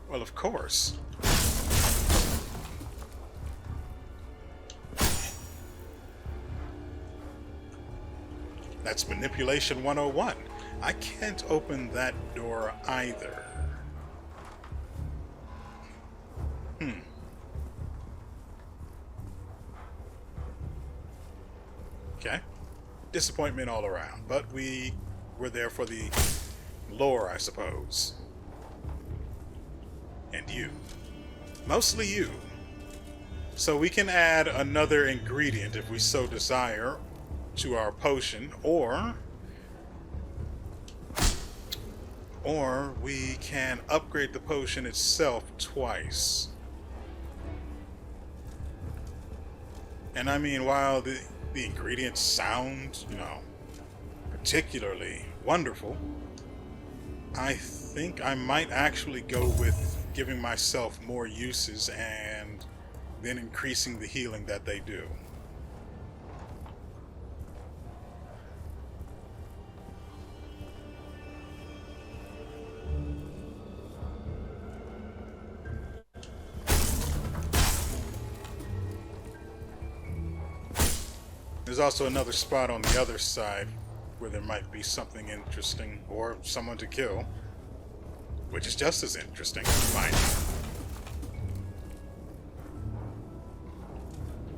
Well, of course. That's Manipulation 101. I can't open that door either. Okay. Disappointment all around, but we were there for the lore, I suppose. And you. Mostly you. So we can add another ingredient if we so desire to our potion, or we can upgrade the potion itself twice. And I mean, while the ingredients sound, particularly wonderful, I think I might actually go with giving myself more uses and then increasing the healing that they do. There's also another spot on the other side where there might be something interesting or someone to kill, which is just as interesting, mind you.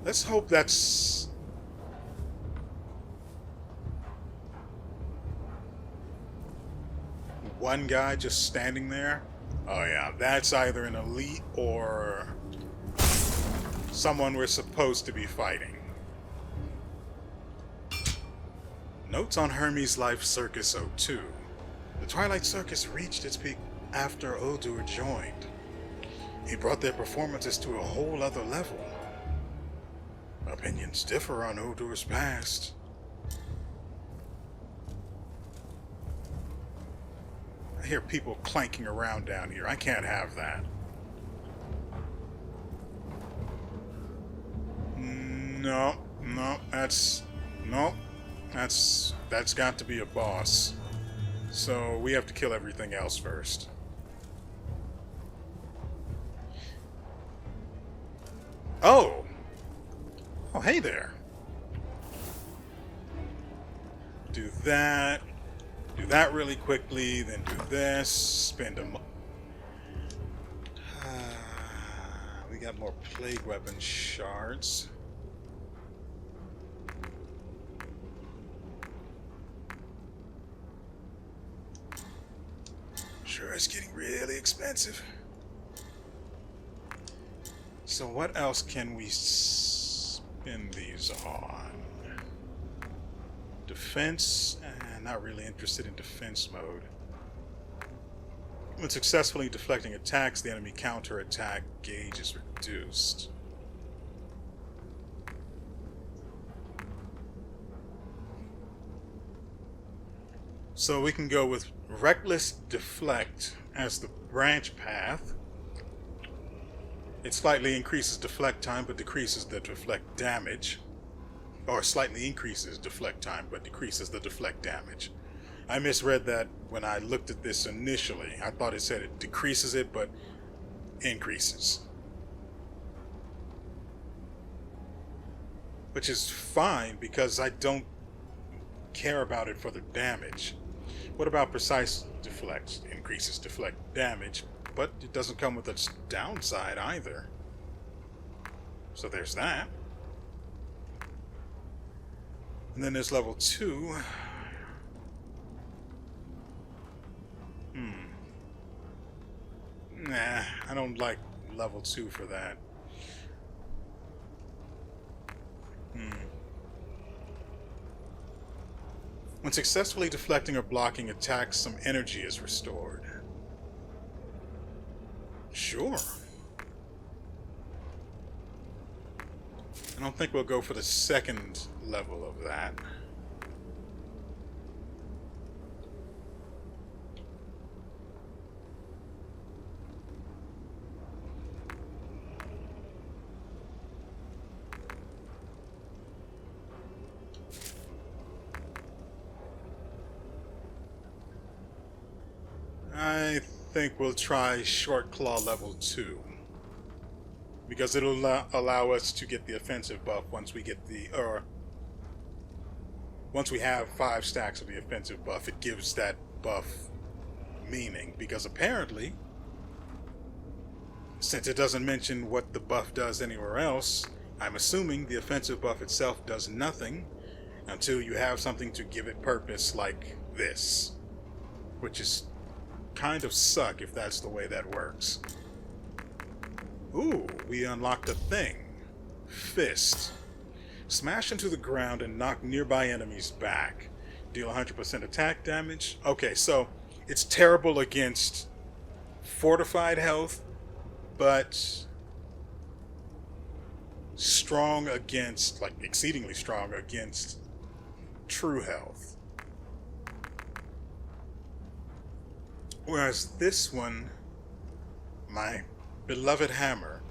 Let's hope that's... one guy just standing there. Oh yeah, that's either an elite or someone we're supposed to be fighting. Notes on Hermes' Life Circus 02. The Twilight Circus reached its peak after Odur joined. He brought their performances to a whole other level. Opinions differ on Odur's past. I hear people clanking around down here. I can't have that. No, that's got to be a boss. So we have to kill everything else first. Oh, hey there. Do that really quickly, then do this, spend a we got more plague weapon shards. expensive. So what else can we spend these on? Defense? Not really interested in defense mode. When successfully deflecting attacks, the enemy counter-attack gauge is reduced. So we can go with Reckless Deflect as the branch path. It slightly increases deflect time but decreases the deflect damage. Or slightly increases deflect time but decreases the deflect damage. I misread that when I looked at this initially. I thought it said it decreases it but increases. Which is fine because I don't care about it for the damage. What about Precise Deflect? Increases deflect damage, but it doesn't come with its downside either. So there's that. And then there's level 2. Nah, I don't like level 2 for that. When successfully deflecting or blocking attacks, some energy is restored. Sure. I don't think we'll go for the second level of that. I think we'll try Short Claw level 2. Because it'll allow us to get the offensive buff once we get once we have 5 stacks of the offensive buff. It gives that buff meaning. Because apparently, since it doesn't mention what the buff does anywhere else, I'm assuming the offensive buff itself does nothing until you have something to give it purpose like this. Which is kind of suck if that's the way that works. Ooh, we unlocked a thing. Fist. Smash into the ground and knock nearby enemies back. Deal 100% attack damage. Okay, so it's terrible against fortified health, but strong against, like exceedingly strong against true health. Whereas this one, my beloved hammer,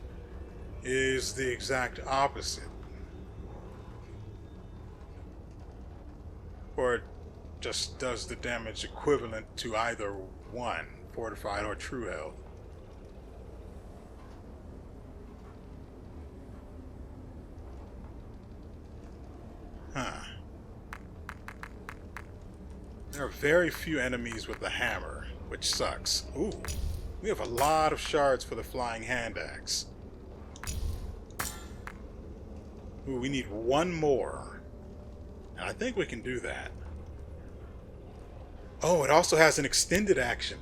is the exact opposite. Or it just does the damage equivalent to either one, fortified or true health. Huh. There are very few enemies with the hammer, which sucks. Ooh, we have a lot of shards for the flying hand axe. Ooh, we need one more. And I think we can do that. Oh, it also has an extended action.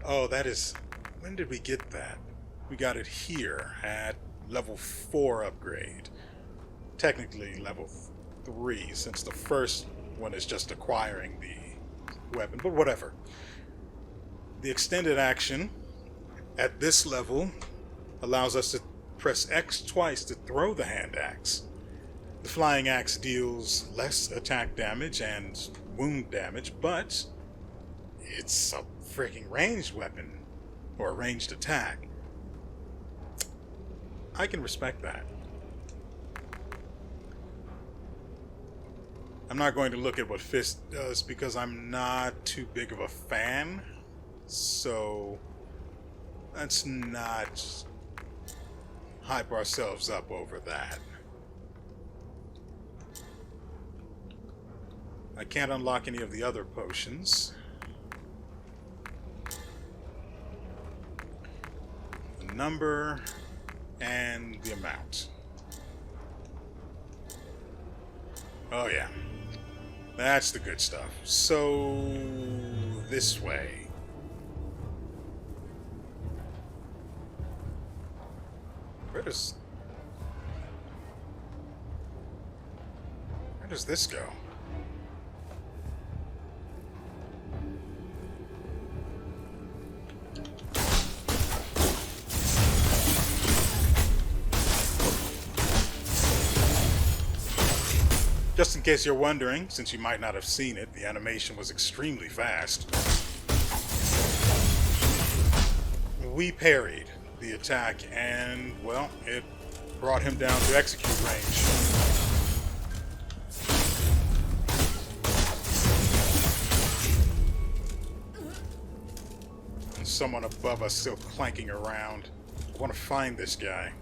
Oh, that is... When did we get that? We got it here at level 4 upgrade. Technically level 3, since the first one is just acquiring the weapon, but whatever. The extended action at this level allows us to press X twice to throw the hand axe. The flying axe deals less attack damage and wound damage, but it's a freaking ranged weapon, or a ranged attack. I can respect that. I'm not going to look at what Fist does because I'm not too big of a fan. So let's not hype ourselves up over that. I can't unlock any of the other potions. The number and the amount. Oh yeah. That's the good stuff. So, this way. Where does this go? Just in case you're wondering, since you might not have seen it, the animation was extremely fast. We parried the attack and, well, it brought him down to execute range. And someone above us still clanking around. I want to find this guy.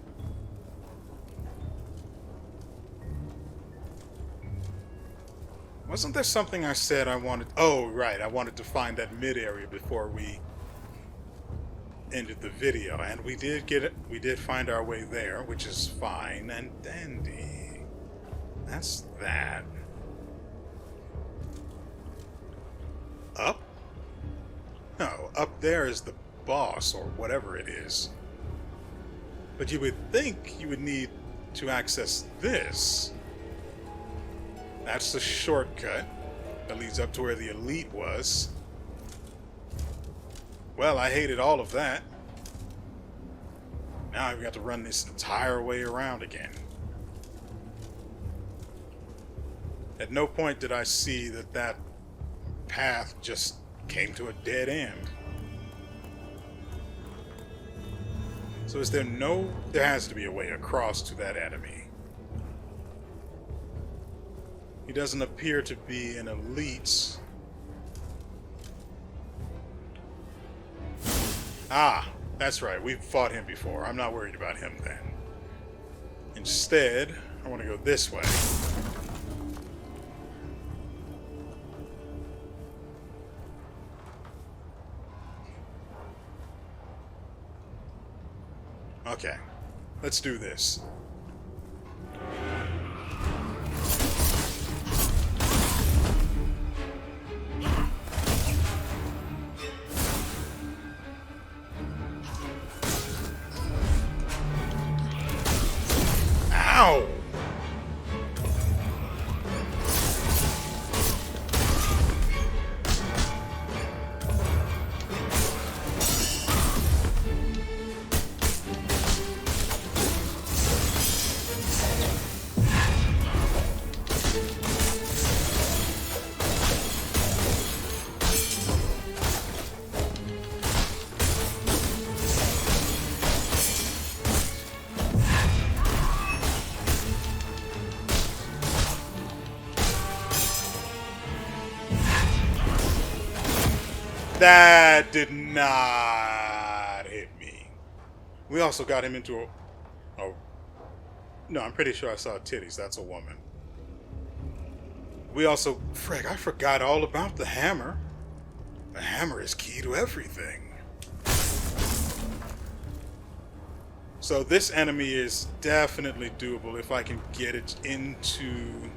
Wasn't there something I said I wanted? Oh, right. I wanted to find that mid area before we ended the video, and we did get it. We did find our way there, which is fine and dandy. That's that. Up? No, up there is the boss or whatever it is. But you would think you would need to access this. That's the shortcut that leads up to where the elite was. Well, I hated all of that. Now I've got to run this entire way around again. At no point did I see that that path just came to a dead end. So is there no... There has to be a way across to that enemy. He doesn't appear to be an elite. Ah, that's right. We've fought him before. I'm not worried about him then. Instead, I want to go this way. Okay, let's do this. Ow! That did not hit me. We also got him into a no, I'm pretty sure I saw titties. That's a woman. We also... Frick, I forgot all about the hammer. The hammer is key to everything. So this enemy is definitely doable if I can get it into...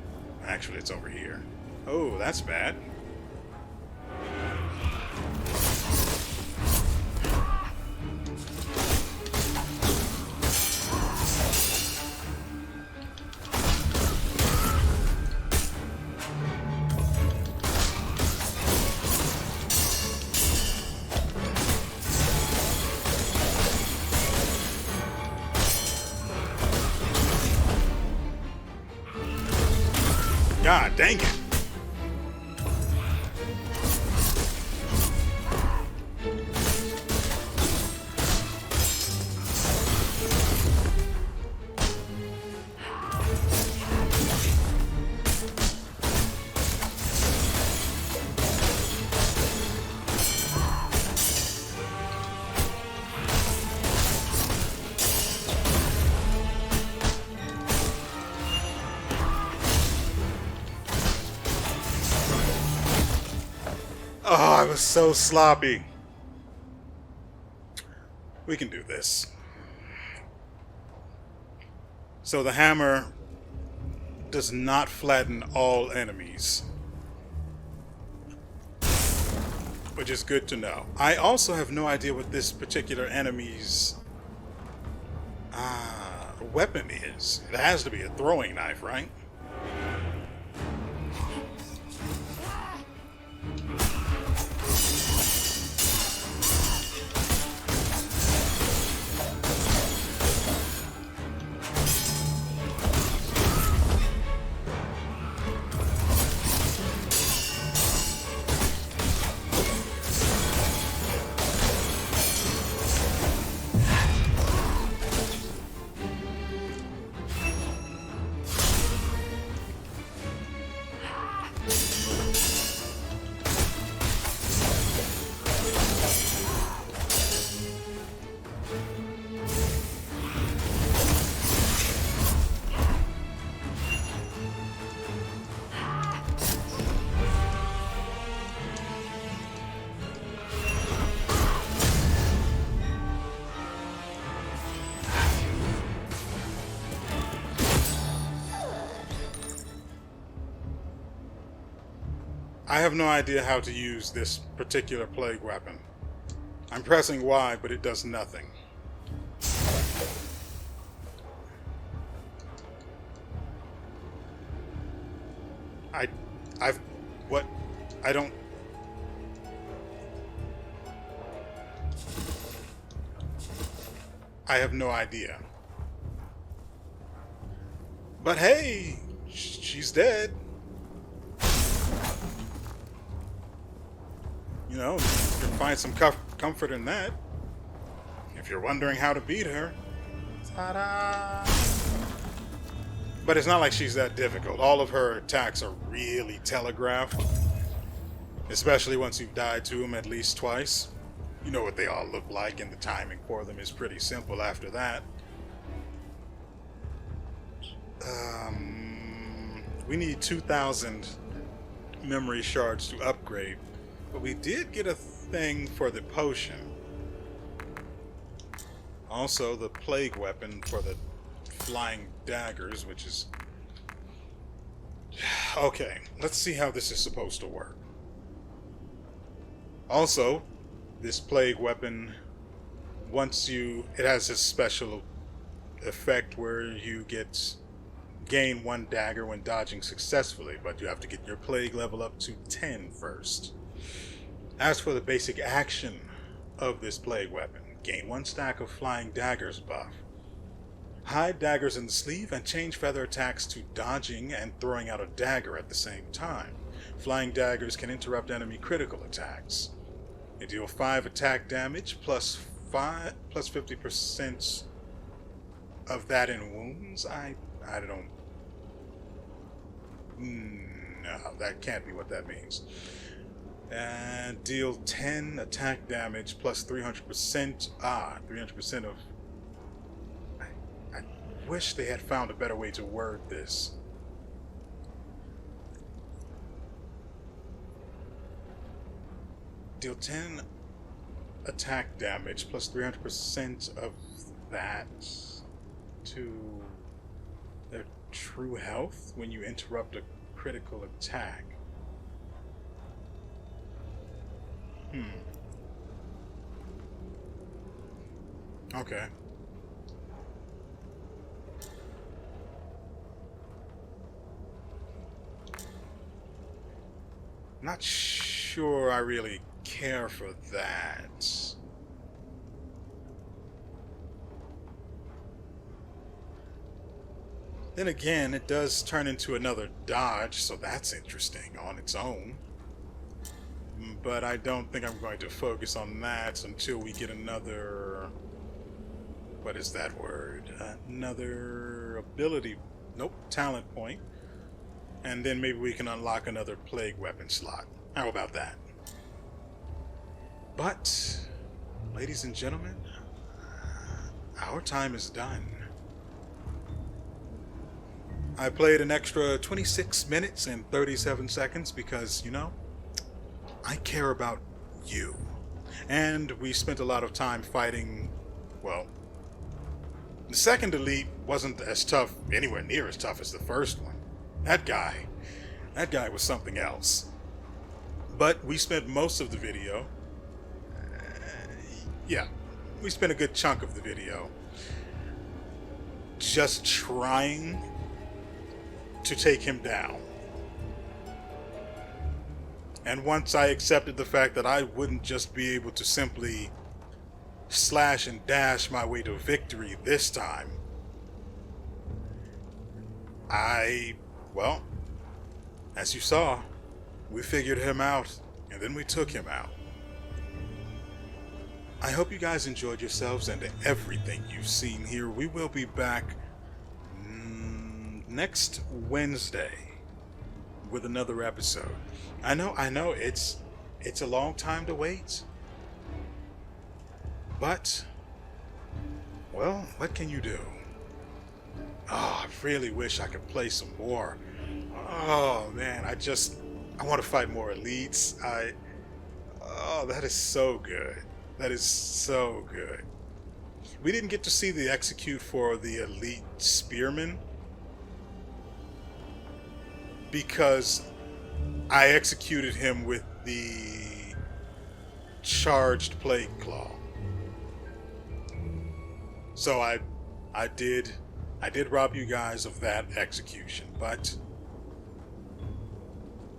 Actually, it's over here. Oh, that's bad. God dang it. Oh, I was so sloppy. We can do this. So the hammer does not flatten all enemies, which is good to know. I also have no idea what this particular enemy's... Ah. weapon is. It has to be a throwing knife, right? I have no idea how to use this particular plague weapon. I'm pressing Y, but it does nothing. I have no idea. But hey, she's dead. You know, you can find some comfort in that. If you're wondering how to beat her. Ta-da! But it's not like she's that difficult. All of her attacks are really telegraphed. Especially once you've died to them at least twice. You know what they all look like, and the timing for them is pretty simple after that. We need 2,000 memory shards to upgrade. But we did get a thing for the potion. Also, the plague weapon for the flying daggers, which is... Okay, let's see how this is supposed to work. Also, this plague weapon, it has a special effect where you gain 1 dagger when dodging successfully, but you have to get your plague level up to 10 first. As for the basic action of this plague weapon, gain 1 stack of flying daggers buff. Hide daggers in the sleeve and change feather attacks to dodging and throwing out a dagger at the same time. Flying daggers can interrupt enemy critical attacks. They deal 5 attack damage plus 50% of that in wounds. I don't... No, that can't be what that means. And deal 10 attack damage plus 300%. 300% of... I wish they had found a better way to word this. Deal 10 attack damage plus 300% of that to their true health when you interrupt a critical attack. Okay. Not sure I really care for that. Then again, it does turn into another dodge, so that's interesting on its own. But I don't think I'm going to focus on that until we get another... What is that word? Another ability... Nope, talent point. And then maybe we can unlock another plague weapon slot. How about that? But, ladies and gentlemen, our time is done. I played an extra 26 minutes and 37 seconds because, you know, I care about you. And we spent a lot of time fighting, well, the second elite wasn't as tough, anywhere near as tough as the first one. That guy was something else. But we spent most of the video, we spent a good chunk of the video just trying to take him down. And once I accepted the fact that I wouldn't just be able to simply slash and dash my way to victory this time, well, as you saw, we figured him out, and then we took him out. I hope you guys enjoyed yourselves and everything you've seen here. We will be back next Wednesday with another episode. I know, it's a long time to wait. But, well, what can you do? Oh, I really wish I could play some more. Oh, man, I want to fight more elites. Oh, that is so good. That is so good. We didn't get to see the execute for the elite spearman because I executed him with the charged plague claw. So I did rob you guys of that execution, but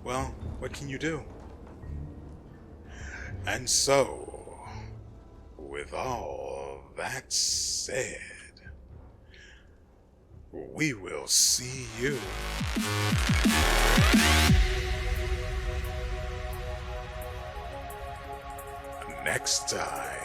well, what can you do? And so, with all that said, we will see you next time.